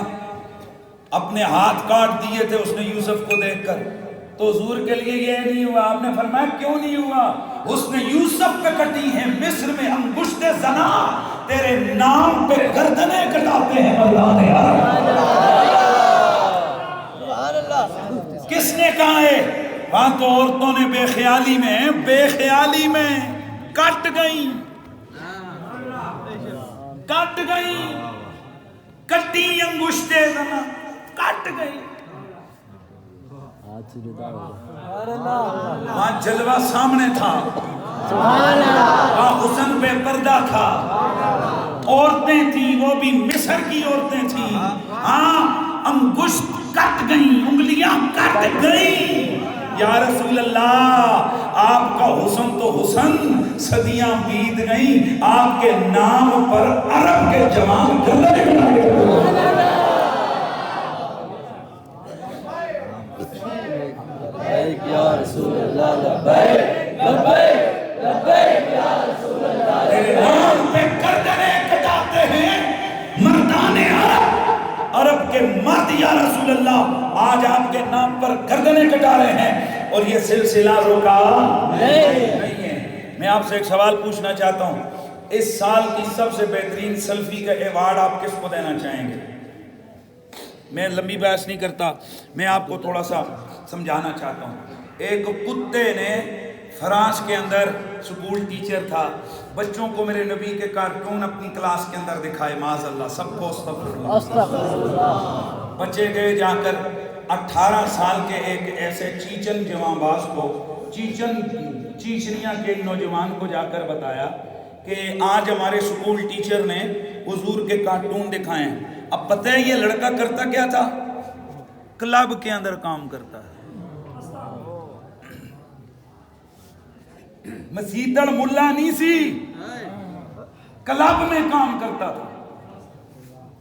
اپنے ہاتھ کاٹ دیے تھے اس نے یوسف کو دیکھ کر، تو حضور کے لیے یہ نہیں ہوا۔ آپ نے فرمایا کیوں نہیں ہوا؟ اس نے یوسف پہ کٹی ہیں مصر میں انگشت زنا، تیرے نام پہ گردنیں کٹاتے ہیں مردان عرب۔ کس نے کہا ہے؟ وہاں تو عورتوں نے بے خیالی میں کٹ گئیں، کٹی انگشت زنا، کٹ گئی۔ وہاں جلوہ سامنے تھا، وہاں حسن پہ پردہ تھا، عورتیں تھیں، وہ بھی مصر کی عورتیں تھیں، ہاں انگشت کٹ گئیں، انگلیاں کٹ گئیں۔ یا رسول اللہ آپ کا حسن تو حسن، صدیاں بیت گئیں، آپ کے نام پر عرب کے جوان گردنیں کٹا گئے۔ یا رسول اللہ لبیک لبیک لبیک یا رسول اللہ، تیرے نام پہ گردنیں کٹاتے ہیں مردان عرب کے مرد یا رسول اللہ، آج آپ کے نام پر گردنیں کٹا رہے ہیں، اور یہ سلسلہ رکا نہیں ہے۔ میں آپ سے ایک سوال پوچھنا چاہتا ہوں، اس سال کی سب سے بہترین سیلفی کا ایوارڈ آپ کس کو دینا چاہیں گے؟ میں لمبی بحث نہیں کرتا، میں آپ کو تھوڑا سا سمجھانا چاہتا ہوں۔ ایک کتے نے فرانس کے اندر سکول ٹیچر تھا، بچوں کو میرے نبی کے کارٹون اپنی کلاس کے اندر دکھائے، معاذ اللہ، سب کو استغفر اللہ۔ بچے گئے جا کر 18 سال کے ایک ایسے چیچن جوان باز کو، چیچنیاں کے نوجوان کو جا کر بتایا کہ آج ہمارے سکول ٹیچر نے حضور کے کارٹون دکھائے ہیں۔ اب پتہ ہے یہ لڑکا کرتا کیا تھا؟ کلب کے اندر کام کرتا ہے، مسیدڑ ملا نہیں سی، کلب میں کام کرتا تھا۔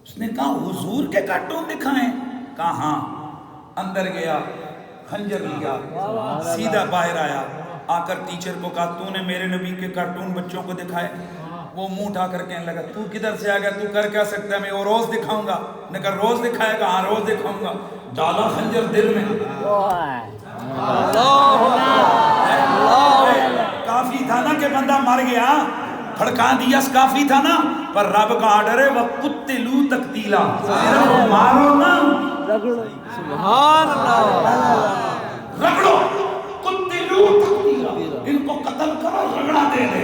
اس نے کہا حضور کے کارٹون دکھائیں؟ کہا ہاں۔ اندر گیا، خنجر لیا، سیدھا باہر آیا، آ کر ٹیچر کو کہا تو نے میرے نبی کے کارٹون بچوں کو دکھائے؟ وہ منہ اٹھا کر کہنے لگا تو کدھر سے آ گیا، تو کر کیا سکتا ہے، میں وہ روز دکھاؤں گا۔ نے کہا روز دکھائے گا؟ ہاں روز دکھاؤں گا۔ ڈالا خنجر دل میں۔ کافی تھا نا کہ بندہ مر گیا، پھڑکا دیا کافی تھا نا، پر رب کا آرڈر ہے وَقُتِّلُوا تَقْتِيلًا، صرف مارو نا، سبحان اللہ، رگڑو، قُتِّلُوا تَقْتِيلًا، ان کو قتل کرو، رگڑا دے دے۔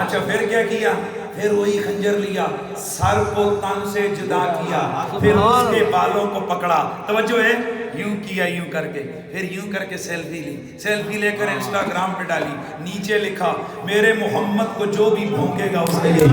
اچھا پھر کیا کیا؟ پھر وہی خنجر لیا، سر کو تن سے جدا کیا، پھر اس کے بالوں کو پکڑا، توجہ ہے، یوں کیا یوں کر کے، پھر یوں کر کے سیلفی لی، سیلفی لے کر انسٹاگرام پہ ڈالی، نیچے لکھا میرے محمد کو جو بھی بھونکے گا اس کے لیے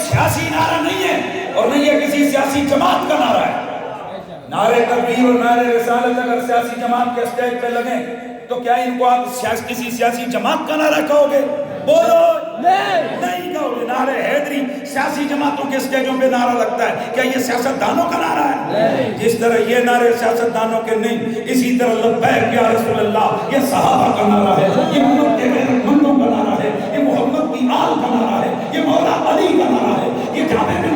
سیاسی نعرہ نہیں ہے اور نہیں یہ کسی سیاسی جماعت کا نعرہ ہے۔ نعرے تکبیر اور نعرے رسالت اگر سیاسی جماعت کے اسٹیج پہ لگیں تو کیا ان کو آپ کسی سیاسی جماعت کا نعرہ کہو گے؟ بولو نہیں کہو گے۔ نعرے حیدری سیاسی جماعتوں کے اسٹیجوں پہ نعرہ لگتا ہے، کیا یہ سیاستدانوں کا نعرہ ہے؟ جس طرح یہ نعرے سیاستدانوں کے نہیں، اسی طرح لبیک یا رسول اللہ یہ صحابہ کا نعرہ ہے، یہ امت کے غیرت مندوں کا نعرہ ہے، یہ محمد کی آل کا نعرہ ہے، یہ مولا علی کا نعرہ ہے، یہ جابر بن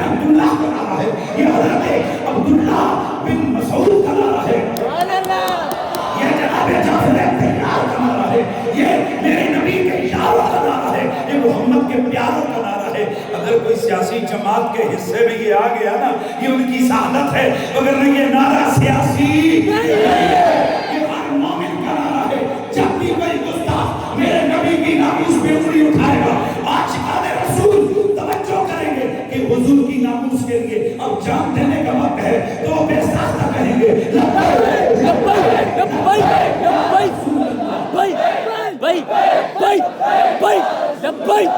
عبداللہ کا نعرہ ہے، یہ حضرت عبداللہ بن مسعود کا نعرہ ہے، یہ جناب جعفر طیار کا نعرہ ہے، یہ میرے نبی کے یاروں کا نعرہ ہے، یہ محمد کے پیاروں کا نعرہ ہے۔ اگر کوئی سیاسی جماعت کے حصے میں یہ آ گیا نا، یہ ان کی سعادت ہے، اگر نہیں یہ نعرہ سیاسی یہ ہر مومن کا نعرہ ہے۔ جب بھی کوئی گستاخ میرے نبی کی ناموس پہ انگلی اٹھائے گا، عاشقان رسول توجہ کریں گے کہ حضور کی ناموس کے لیے اب جان دینے کا وقت ہے، تو وہ بے ساختہ کہیں گے لبیک لبیک لبیک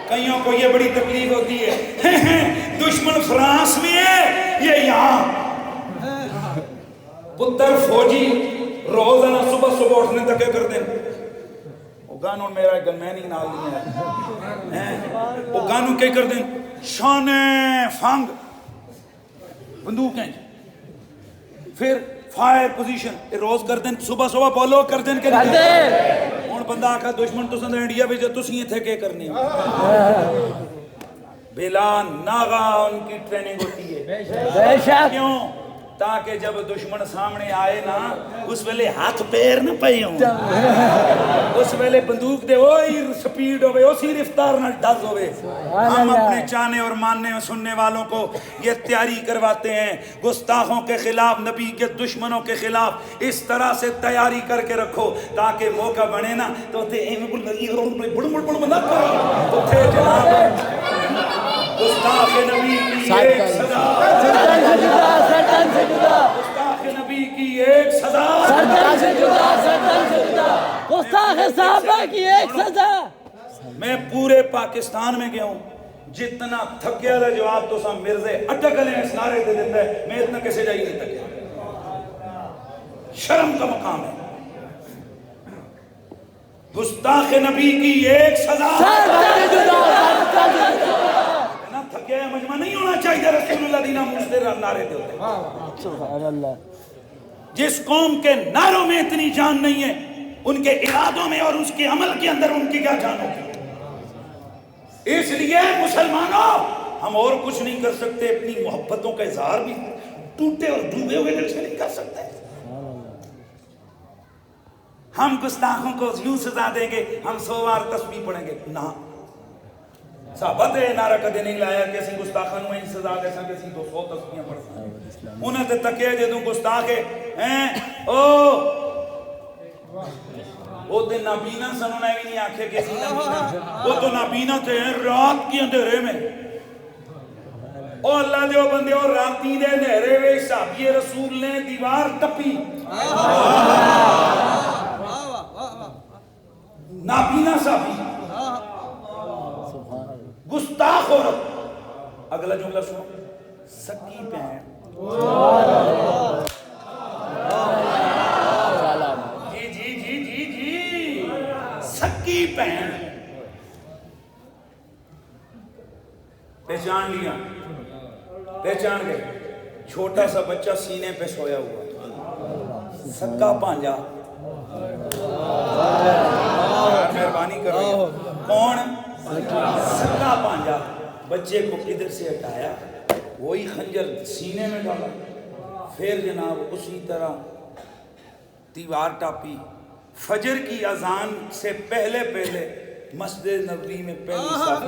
کئیوں کو یہ بڑی تکلیف ہوتی ہے، دشمن فرانس میں ہے، یہ یہاں پتر فوجی روزانہ صبح صبح اٹھنے تک کر دیں وہ گانوں میرا گن میں نہیں نال نہیں ہے، وہ گانوں کیا کر دیں شان فانگ بندوقیں، پھر فائر پوزیشن روز کر دیں، صبح صبح بولو کر دیں کہ ہون بندہ آکھا دشمن تو سندر انڈیا بھی جو تسی یہ تھے کہ کرنی بیلان ناغا ان کی ٹریننگ ہوتی ہے، کیوں؟ تاکہ جب دشمن سامنے آئے نا اس ویلے ہاتھ پیر نہ پئے ہوں، اس ویلے بندوق دے وہی سپیڈ ہوئے اسی رفتار نہ ڈز ہوئے۔ ہم اپنے چاہنے اور ماننے اور سننے والوں کو یہ تیاری کرواتے ہیں، گستاخوں کے خلاف، نبی کے دشمنوں کے خلاف اس طرح سے تیاری کر کے رکھو تاکہ موقع بنے نا تو تے بڑ نہ کرو تو تھے جناب گستاخ نبی کی ایک سزا، گستاخ نبی کی ایک سزا، گستاخ صحابہ کی ایک سزا۔ میں پورے پاکستان میں گیا ہوں، جتنا تھکیا دا جواب تو سا مرزے اٹک لیں اس نعرے دے دیتا ہے، میں اتنا کیسے جائی نہیں تکیا، شرم کا مقام ہے۔ گستاخ نبی کی ایک سزا، تھکیا ہے مجمع نہیں ہونا چاہیے رسول اللہ دینا مجھتے نعرے دے ہوتے۔ جس قوم کے نعروں میں اتنی جان نہیں ہے ان کے ارادوں میں اور اس کے عمل کے اندر ان کی کیا جان ہوتی۔ اس لیے مسلمانوں ہم اور کچھ نہیں کر سکتے، اپنی محبتوں کا اظہار بھی ٹوٹے اور ڈوبے ہوئے دل سے نہیں کر سکتے۔ ہم گستاخوں کو یوں سزا دیں گے، ہم 100 بار تسبیح پڑھیں گے، نہ صحابہ تے نعرہ کدے نہیں لایا کہ اسی گستاخاں نوں این سزا دے ساں کہ اسی 200 تسبیحاں پڑھ ساں۔ انہاں تے تکے جدوں گستاخ ہیں وہ تے نابینا سن، انہیں بھی نہیں آکھے کہ اسی نابینا، وہ تو نابینا تھے رات کی اندھیرے میں۔ او اللہ دے او بندے اور راتی دے اندھیرے وے صحابی رسول نے دیوار ٹپی، نابینا صحابی گستاخ عورت۔ اگلا جملہ سنو، سکی پہن، جی سکی پہن، پہچان لیا، پہچان گئے، چھوٹا سا بچہ سینے پہ سویا ہوا، سکا پانجا، مہربانی کرو، کون؟ سکا پانجا، بچے کو ادھر سے ہٹایا، وہی خنجر سینے میں ڈالا، پھر جناب اسی طرح دیوار ٹاپی۔ فجر کی اذان سے پہلے مسجد نبوی میں پہلی صف،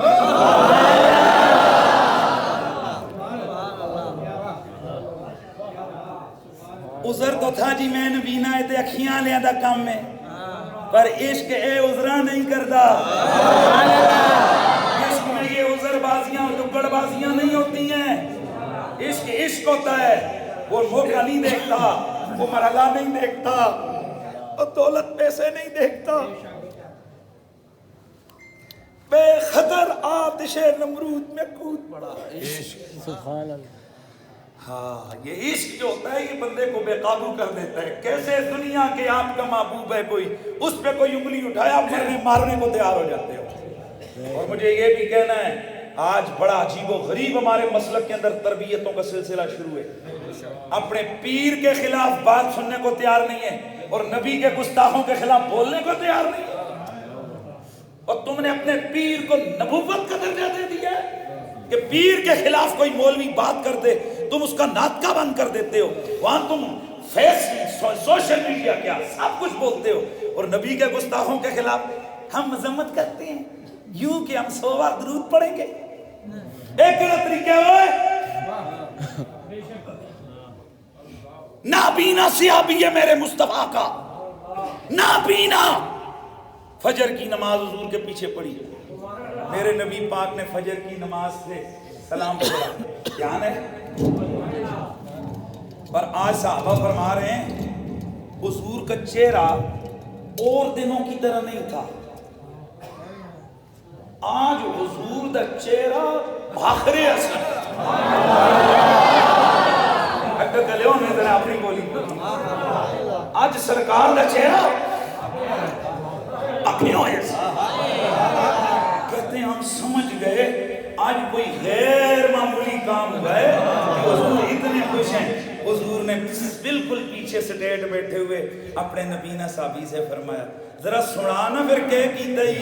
عذر تو تھا جی میں نبینا تے اکھیاں لیاں دا کام میں، پر عشق اے عذراں نہیں کردا۔ عشق میں یہ عذر بازیاں اور دگڑ بازیاں نہیں ہوتی ہیں، عشق عشق ہوتا ہے۔ وہ موقع نہیں دیکھتا، وہ مرحلہ نہیں دیکھتا، وہ دولت پیسے نہیں دیکھتا۔ بے خطر آتش نمرود میں کود پڑا سبحان اللہ۔ ہاں یہ عشق جو ہوتا ہے یہ بندے کو بے قابو کر دیتا ہے۔ کیسے دنیا کے آپ کا محبوب ہے کوئی، اس پہ کوئی انگلی اٹھایا مارنے کو تیار ہو جاتے ہو۔ اور مجھے یہ بھی کہنا ہے آج بڑا عجیب و غریب ہمارے مسلک کے اندر تربیتوں کا سلسلہ شروع ہے۔ اپنے پیر کے خلاف بات سننے کو تیار نہیں ہے اور نبی کے گستاخوں کے خلاف بولنے کو تیار نہیں ہے، اور تم نے اپنے پیر کو نبوت کا درجہ دے دیا ہے کہ پیر کے خلاف کوئی مولوی بات کر دے تم اس کا ناطقہ بند کر دیتے ہو۔ وہاں تم سوشل میڈیا کیا سب کچھ بولتے ہو، اور نبی کے گستاخوں کے خلاف ہم مذمت کرتے ہیں یوں کہ ہم 100 بار درود پڑھیں گے۔ ایک طریقہ ہوئے نابینا صحابی ہے میرے مصطفیٰ کا، نابینا فجر کی نماز حضور کے پیچھے پڑھی، میرے نبی پاک نے فجر کی نماز سے سلام پڑھا، کیا ہے؟ پر آج صحابہ فرما رہے ہیں حضور کا چہرہ اور دنوں کی طرح نہیں تھا، آج حضور دا چہرہ بھاخرے اثر اپنی بولی آج سرکار دا چہرہ کہتے ہیں ہم سمجھ گئے آج کوئی غیر معمولی کام ہوا ہے کہ حضور اتنے خوش ہیں۔ حضور نے بالکل پیچھے سٹیٹ بیٹھے ہوئے اپنے نبینا صحابی سے فرمایا ذرا سنانا پھر کہہ کی دئی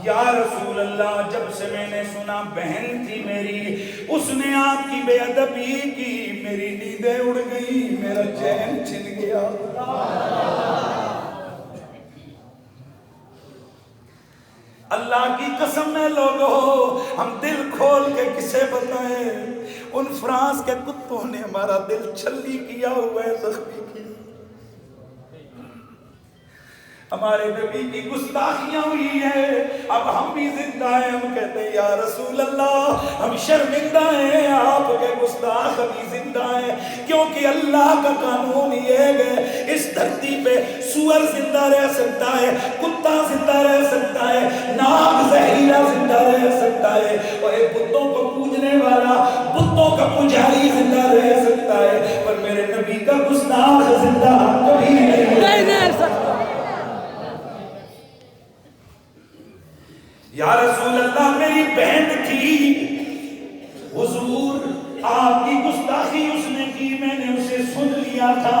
یا رسول اللہ، جب سے میں نے سنا بہن تھی میری اس نے آپ کی بے ادبی کی، میری نیندیں اڑ گئی، میرا چین چھن گیا۔ اللہ کی قسم ہے لوگوں، ہم دل کھول کے کسے بتائیں، ان فرانس کے کتوں نے ہمارا دل چھلی کیا ہوا ہے، زخمی کیا، ہمارے نبی کی گستاخیاں ہوئی ہیں، اب ہم بھی زندہ ہیں، ہم کہتے ہیں یا رسول اللہ ہم شرمندہ ہیں، آپ کے گستاخ ابھی زندہ ہیں، کیونکہ اللہ کا قانون یہ ہے اس دھرتی پہ سور زندہ رہ سکتا ہے، کتا زندہ رہ سکتا ہے، ناگ زہریلا زندہ رہ سکتا ہے، اور ایک بتوں کو پوجنے والا بتوں کا پجاری زندہ رہ سکتا ہے، پر میرے نبی کا گستاخ زندہ کبھی نہیں رہ سکتا۔ یا رسول اللہ میری بہن تھی، حضور آپ کی گستاخی اس نے کی، میں نے اسے سن لیا تھا،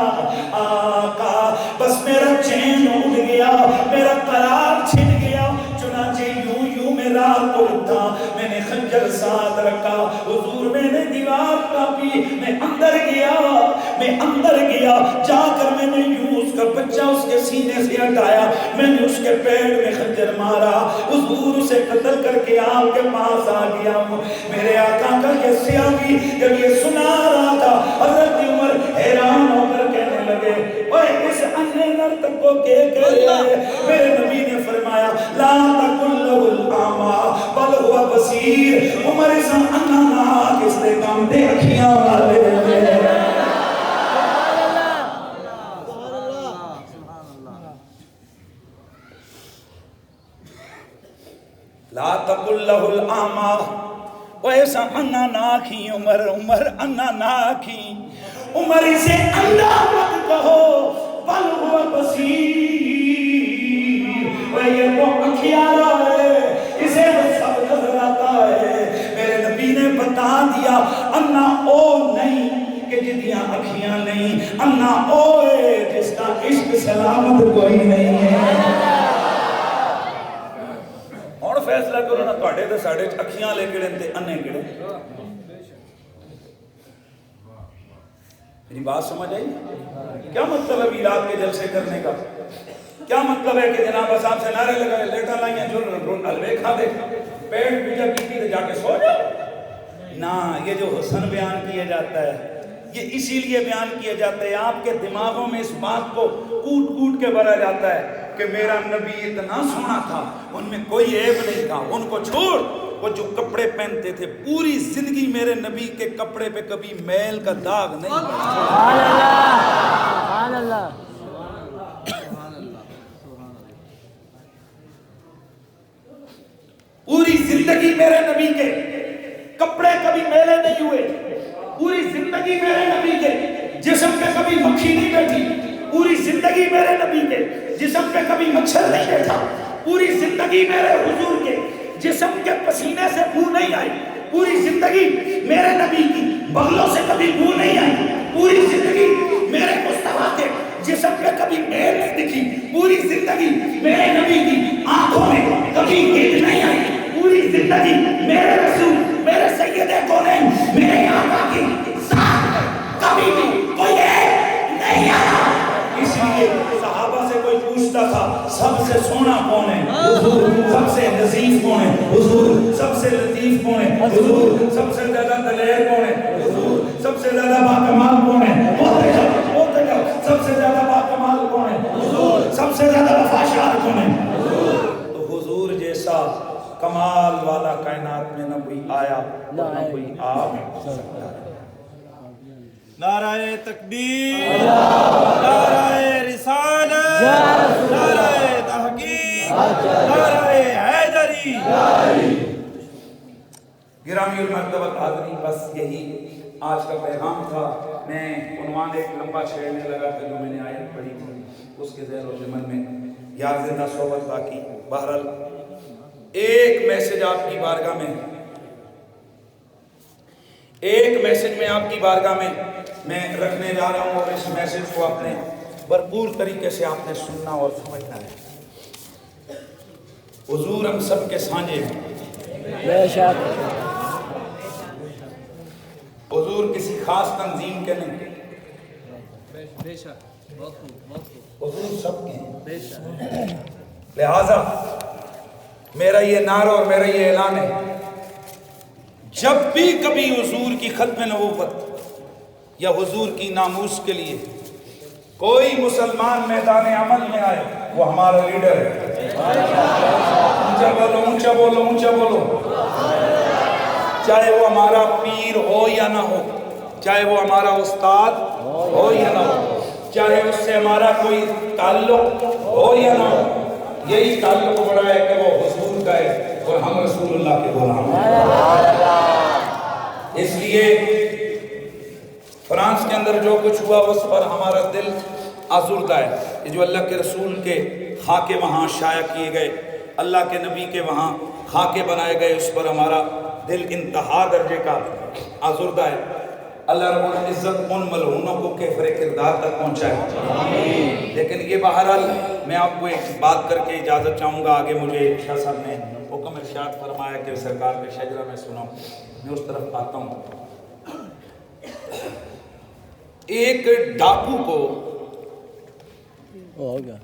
آقا بس میرا چین اڑ گیا، میرا قرار چھن گیا، چنانچہ یوں یوں میں رات کو اٹھا، میں نے خنجر ساتھ رکھا، حضور میں نے دیوار کاپی، میں اندر گیا، جا کر میں نے یوں اس کا بچہ اس کے سینے سے ہٹایا، میں نے اس کے پیڑ میں خنجر مارا، حضور اسے قتل کر کے آپ کے پاس آ گیا ہوں۔ میرے آقا کا یہ صحابی جب یہ سنا رہا تھا، حضرت عمر حیران ہو کر کہنے لگے اوہ اس انے نرتق کو میرے نبی نے فرمایا لا تقل له الاعمى بل هو بصیر، عمر اس انا ناک اس نے کام دے اکھیاں والے لا تقل له الاعمى ویسا انا ناکھی، عمر انا ناکھی، عمر اسے انا مت کہو بل ہوا بصیر، یہ تو اکھیارا ہے، اسے سب نظر آتا ہے۔ میرے نبی نے بتا دیا انا او نہیں کہ جدیاں اکھیاں نہیں، انا او ہے جس کا عشق سلامت کوئی نہیں ہے۔ اور فیصلہ کرو نا تواڈے تے ساڈے اکھیاں لے کڑے تے انے کڑے۔ میری بات سمجھ آئی؟ کیا مطلب ہے میلاد کے جلسے کرنے کا؟ کیا مطلب ہے کہ جناب صاحب سے نعرے لگائے، لیٹا لائیاں، جو حلوے کھا دے، پیٹ پیجا کی تے جا کے سو جاؤ؟ نہ یہ جو حسن بیان کیا جاتا ہے یہ اسی لیے بیان کیا جاتا ہے، آپ کے دماغوں میں اس بات کو کوٹ کوٹ کے بھرا جاتا ہے کہ میرا نبی اتنا سونا تھا، ان میں کوئی عیب نہیں تھا، ان کو چھوڑ، وہ جو کپڑے پہنتے تھے پوری زندگی میرے نبی کے کپڑے پہ کبھی میل کا داغ نہیں پڑا۔ سبحان اللہ۔ پوری زندگی میرے نبی کے کپڑے کبھی میلے نہیں ہوئے، پوری زندگی میرے نبی کے جسم پہ کبھی مکھی نہیں بیٹھی، پوری زندگی میرے نبی کے جسم پہ کبھی مچھر نہیں بیٹھا، پوری زندگی میرے حضور کے جسم کے پسینے سے بو نہیں آئی، پوری زندگی میرے نبی کی بغلوں سے کبھی بو نہیں آئی، پوری زندگی میرے مصطفیٰ کے جسم پہ کبھی میل نہیں دکھی، پوری زندگی میرے نبی کی آنکھوں میں کبھی ہٹ نہیں آئی، پوری زندگی میرے رسول میرے سید کونین میرے آقا کی ساتھ کبھی بھی کوئی عیب نہیں آیا۔ اس لیے صحابہ سے کوئی پوچھتا تھا سب سے سونا کون ہے؟ حضور۔ سب سے نظیف کون ہے؟ حضور۔ سب سے لطیف کون ہے؟ حضور۔ سب سے زیادہ دلیر کون ہے؟ حضور۔ سب سے زیادہ باکمال کون ہے؟ بولتے جاؤ سب سے زیادہ باکمال کون ہے؟ حضور۔ سب سے زیادہ وفاشار کون ہے؟ حضور۔ تو حضور جیسا کمال والا کائنات میں نہ کوئی آیا نہ کوئی آ سکتا ہے۔ نعرہ تکبیر، نعرہ رسالت، نعرہ تحقیق، نعرہ حیدری۔ گرامی المرتبہ حاضرین، بس یہی آج کا پیغام تھا۔ میں عنوان ایک لمبا چھیڑنے لگا تھا جو میں نے آیت پڑھی تھی اس کے ذہن و ذمن میں یاد زندہ صحبت باقی۔ بہرحال ایک میسج آپ کی بارگاہ میں، ایک میسج میں آپ کی بارگاہ میں رکھنے جا رہا ہوں، اور اس میسج کو آپ نے بھرپور طریقے سے آپ نے سننا اور سمجھنا ہے۔ حضور ہم سب کے سانجے ہیں، بے شک، حضور کسی خاص تنظیم کے نہیں، بے شک، بہت خوب، بہت خوب، حضور سب کے ہیں۔ بے شک۔ لہٰذا میرا یہ نعرہ اور میرا یہ اعلان ہے، جب بھی کبھی حضور کی ختم نبوت یا حضور کی ناموس کے لیے کوئی مسلمان میدان عمل میں آئے وہ ہمارا لیڈر ہے۔ اونچا بولو، اونچا بولو، اونچا بولو۔ چاہے وہ ہمارا پیر ہو یا نہ ہو، چاہے وہ ہمارا استاد ہو یا نہ ہو، چاہے اس سے ہمارا کوئی تعلق ہو یا نہ ہو، یہی تعلق بڑا ہے کہ وہ حضور کا ہے اور ہم رسول اللہ کے غلام ہیں۔ اس لیے فرانس کے اندر جو کچھ ہوا اس پر ہمارا دل آزردہ ہے۔ یہ جو اللہ کے رسول کے خاکے وہاں شائع کیے گئے، اللہ کے نبی کے وہاں خاکے بنائے گئے، اس پر ہمارا دل انتہا درجے کا آزردہ ہے۔ اللہ رب العزت ان ملعونوں کو کفر کردار تک پہنچائے۔ لیکن یہ بہرحال میں آپ کو ایک بات کر کے اجازت چاہوں گا، آگے مجھے شاہ صاحب نے حکم ارشاد فرمایا کہ سرکار کا شجرہ میں سناؤں، میں اس طرف آتا ہوں۔ ایک ڈاکو کو ہو گیا،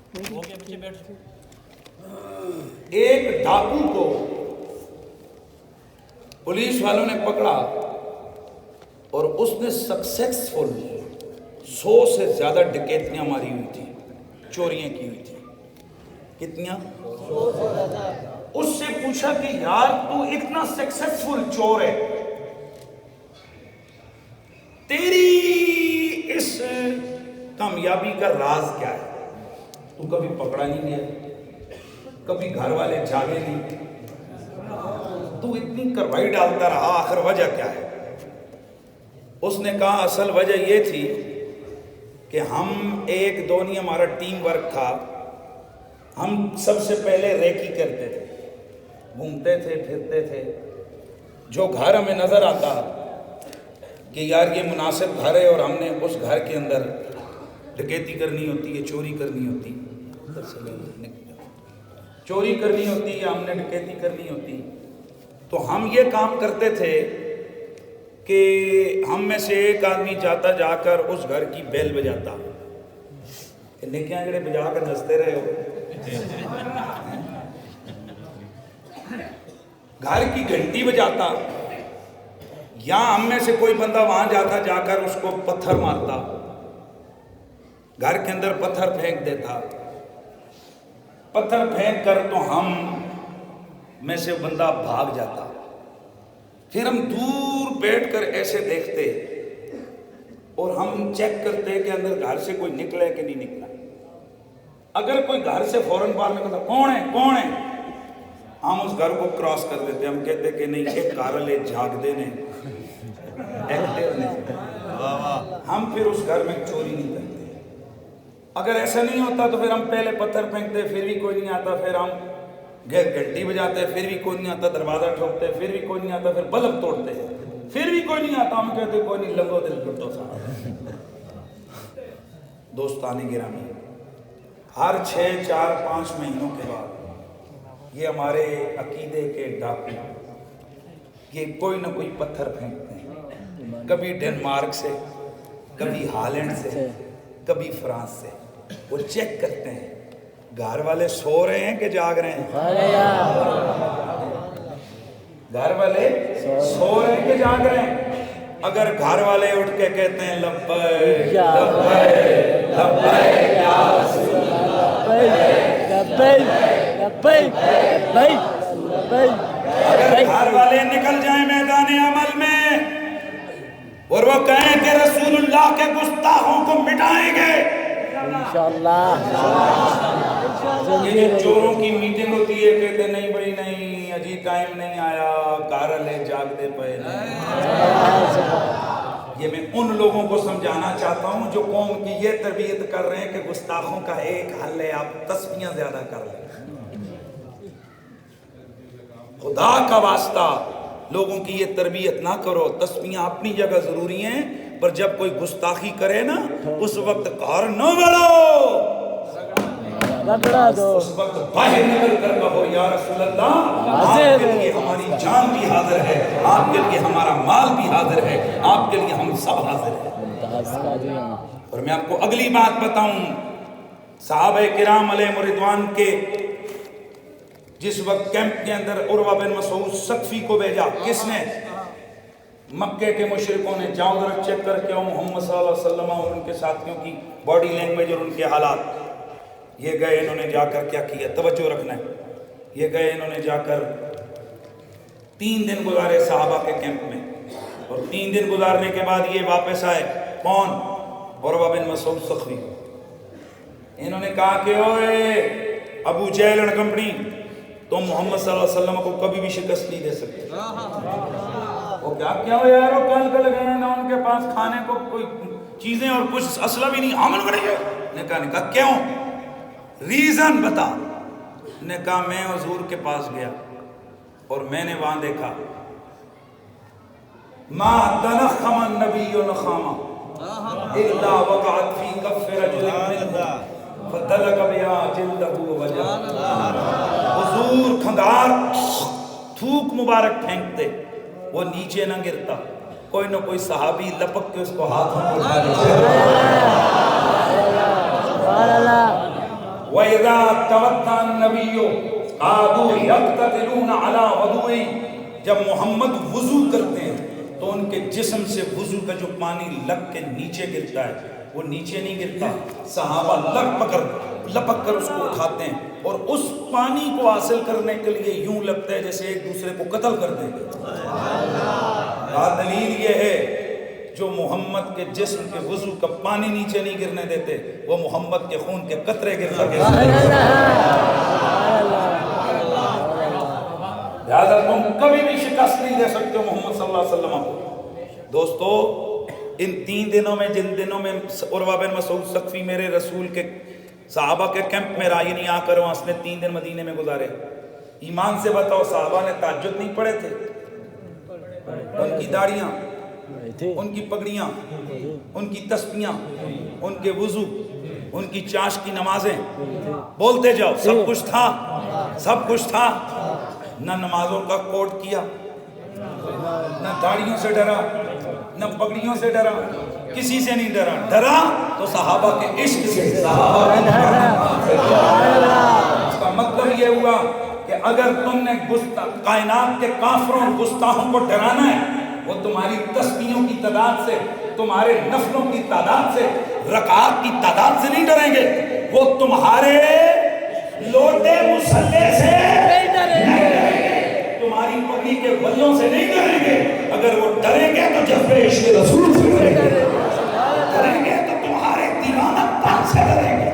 ایک ڈاکو کو پولیس والوں نے پکڑا اور اس نے سکسیسفل 100 سے زیادہ ڈکیتیاں ماری ہوئی تھی، چوریاں کی ہوئی تھی۔ کتنیاں؟ اس سے پوچھا کہ یار تو اتنا سکسیسفل چور ہے، تیری اس کامیابی کا راز کیا ہے؟ تو کبھی پکڑا نہیں گیا، کبھی گھر والے جاگے نہیں، تو اتنی کروائی ڈالتا رہا، آخر وجہ کیا ہے؟ اس نے کہا اصل وجہ یہ تھی کہ ہم ایک دو نہیں، ہمارا ٹیم ورک تھا، ہم سب سے پہلے ریکی کرتے تھے، گھومتے تھے، پھرتے تھے، جو گھر ہمیں نظر آتا کہ یار یہ مناسب گھر ہے اور ہم نے اس گھر کے اندر ڈکیتی کرنی ہوتی ہے، چوری کرنی ہوتی، چوری کرنی ہوتی یا ہم نے ڈکیتی کرنی ہوتی، تو ہم یہ کام کرتے تھے کہ ہم میں سے ایک آدمی جاتا جا کر اس گھر کی بیل بجاتا، نکیاں جڑے بجا کر دستے رہے ہو، گھر کی گھنٹی بجاتا، یہاں ہم میں سے کوئی بندہ وہاں جاتا، جا کر اس کو پتھر مارتا، گھر کے اندر پتھر پھینک دیتا، پتھر پھینک کر تو ہم میں سے بندہ بھاگ جاتا، پھر ہم دور بیٹھ کر ایسے دیکھتے اور ہم چیک کرتے کہ اندر گھر سے کوئی نکلا ہے کہ نہیں نکلا۔ اگر کوئی گھر سے فوراً باہر نکلتا، کون ہے کون ہے، ہم اس گھر کو کراس کر دیتے، ہم کہتے کہ نہیں ایک کارلے جھاگ دے نے ایکٹیو نے، ہم پھر اس گھر میں چوری نہیں کرتے۔ اگر ایسا نہیں ہوتا تو پھر ہم پہلے پتھر پھینکتے، پھر بھی کوئی نہیں آتا، پھر ہم گھنٹی بجاتے، پھر بھی کوئی نہیں آتا، دروازہ ٹھوکتے، پھر بھی کوئی نہیں آتا، پھر بلب توڑتے، پھر بھی کوئی نہیں آتا، ہم کہتے کوئی نہیں، لگو دل لٹو سارا۔ دوستان گرامی، ہر 6 4 5 مہینوں کے بعد یہ ہمارے عقیدے کے ڈاکو یہ کوئی نہ کوئی پتھر پھینکتے ہیں، کبھی ڈنمارک سے، کبھی ہالینڈ سے، کبھی فرانس سے۔ وہ چیک کرتے ہیں گھر والے سو رہے ہیں کہ جاگ رہے ہیں، گھر والے سو رہے ہیں کہ جاگ رہے ہیں۔ اگر گھر والے اٹھ کے کہتے ہیں لبیک لبیک لبیک یا رسول اگر گھر والے نکل جائیں میدان عمل میں اور وہ کہیں کہ رسول اللہ کے گستاخوں کو مٹائیں گے، انشاءاللہ یہ چوروں کی میٹنگ ہوتی ہے، کہتے نہیں بھائی نہیں، اجی ٹائم نہیں آیا، کارلے جاگتے پئے نہیں۔ یہ میں ان لوگوں کو سمجھانا چاہتا ہوں جو قوم کی یہ تربیت کر رہے ہیں کہ گستاخوں کا ایک حل ہے، آپ تسبیحاں زیادہ کر لیں۔ خدا کا واسطہ لوگوں کی یہ تربیت نہ کرو، تسبیحاں اپنی جگہ ضروری ہیں، پر جب کوئی گستاخی کرے نا اس وقت گھر نہ بڑھو، اس وقت باہر نکل کر کہو یا رسول اللہ آپ کے لیے ہماری جان بھی حاضر ہے، آپ کے لیے ہمارا مال بھی حاضر ہے، آپ کے لیے ہم سب حاضر ہیں۔ اور میں آپ کو اگلی بات بتاؤں، صحابہ کرام علیہ رضوان کے جس وقت کیمپ کے اندر عروہ بن مسعود ثقفی کو بھیجا، کس نے؟ مکے کے مشرکوں نے۔ جاؤ ذرا چیک کر کے محمد صلی اللہ علیہ وسلم اور ان کے ساتھیوں کی باڈی لینگویج اور ان کے حالات۔ یہ گئے، انہوں نے جا کر کیا کیا، توجہ رکھنا ہے، یہ گئے انہوں نے جا کر 3 دن گزارے صحابہ کے کیمپ میں، اور 3 دن گزارنے کے بعد یہ واپس آئے، کون؟ عروہ بن مسعود ثقفی۔ انہوں نے کہا کہ اوے ابو جہل اینڈ کمپنی، تم محمد صلی اللہ علیہ وسلم کو کبھی بھی شکست نہیں دے سکتے۔ وہ کیا ہو یار، وہ کل گئے نا ان کے پاس کھانے کو کوئی چیزیں اور کچھ اسلحہ بھی نہیں، حمل کریں گے۔ نے کہا کیوں، ریزن بتا۔ نے کہا میں حضور کے پاس گیا اور میں نے وہاں دیکھا ما تنخم النبی نخاما الا وقعت فی کف رجل منہ فدلق بها جلدہ وجہ۔ حضور کھنگار تھوک مبارک پھینکتے، وہ نیچے نہ گرتا، کوئی نہ کوئی صحابی لپک کے اس کو ہاتھوں کو اٹھا لیتا۔ وَإِذَا تَوَدَّعَ النَّبِيُّ قَعَدُوا يَقْتَتِلُونَ عَلَى وَضُوئِهِ، جب محمد وضو کرتے ہیں تو ان کے جسم سے وضو کا جو پانی لگ کے نیچے گرتا ہے وہ نیچے نہیں گرتا، صحابہ لپک کر اس کو اٹھاتے ہیں، اور اس پانی کو حاصل کرنے کے لیے یوں لگتا ہے جیسے ایک دوسرے کو قتل کر دیں گے۔ دلیل یہ ہے جو محمد کے جسم کے وضو کا پانی نیچے نہیں گرنے دیتے، وہ محمد کے خون کے قطرے گر لگے۔ لہذا تم کبھی بھی شکست نہیں دے سکتے ہو محمد صلی اللہ علیہ وسلم کو۔ دوستو ان 3 دنوں میں، جن دنوں میں عروہ بن مسعود ثقفی میرے رسول کے صحابہ کے کیمپ میں رہا، نہیں آ کر وہاں اس نے 3 دن مدینے میں گزارے، ایمان سے بتاؤ صحابہ نے تہجد نہیں پڑھے تھے؟ ان کی داڑیاں، ان کی پگڑیاں، ان کی تسبیحاں، ان کے وضو، ان کی چاش کی نمازیں، بولتے جاؤ، سب کچھ تھا، سب کچھ تھا۔ نہ نمازوں کا کوڈ کیا، نہ داڑیوں سے ڈرا، نہ پگڑیوں سے ڈرا، کسی سے نہیں ڈرا، ڈرا تو صحابہ کے عشق سے۔ اس کا مطلب یہ ہوا کہ اگر تم نے کائنات کے کافروں اور گستاخوں کو ڈرانا ہے، وہ تمہاری تسبیحوں کی تعداد سے، تمہارے نفلوں کی تعداد سے، رکعات کی تعداد سے نہیں ڈریں گے، وہ تمہارے لوٹے مسلح سے نہیں ڈریں گے، تمہاری پگڑی کے بلوں سے نہیں ڈریں گے۔ اگر وہ ڈریں گے تو جذبے عشق رسول سے ڈریں گے، ڈریں گے تو تمہارے دیوانہ پاک سے ڈریں گے۔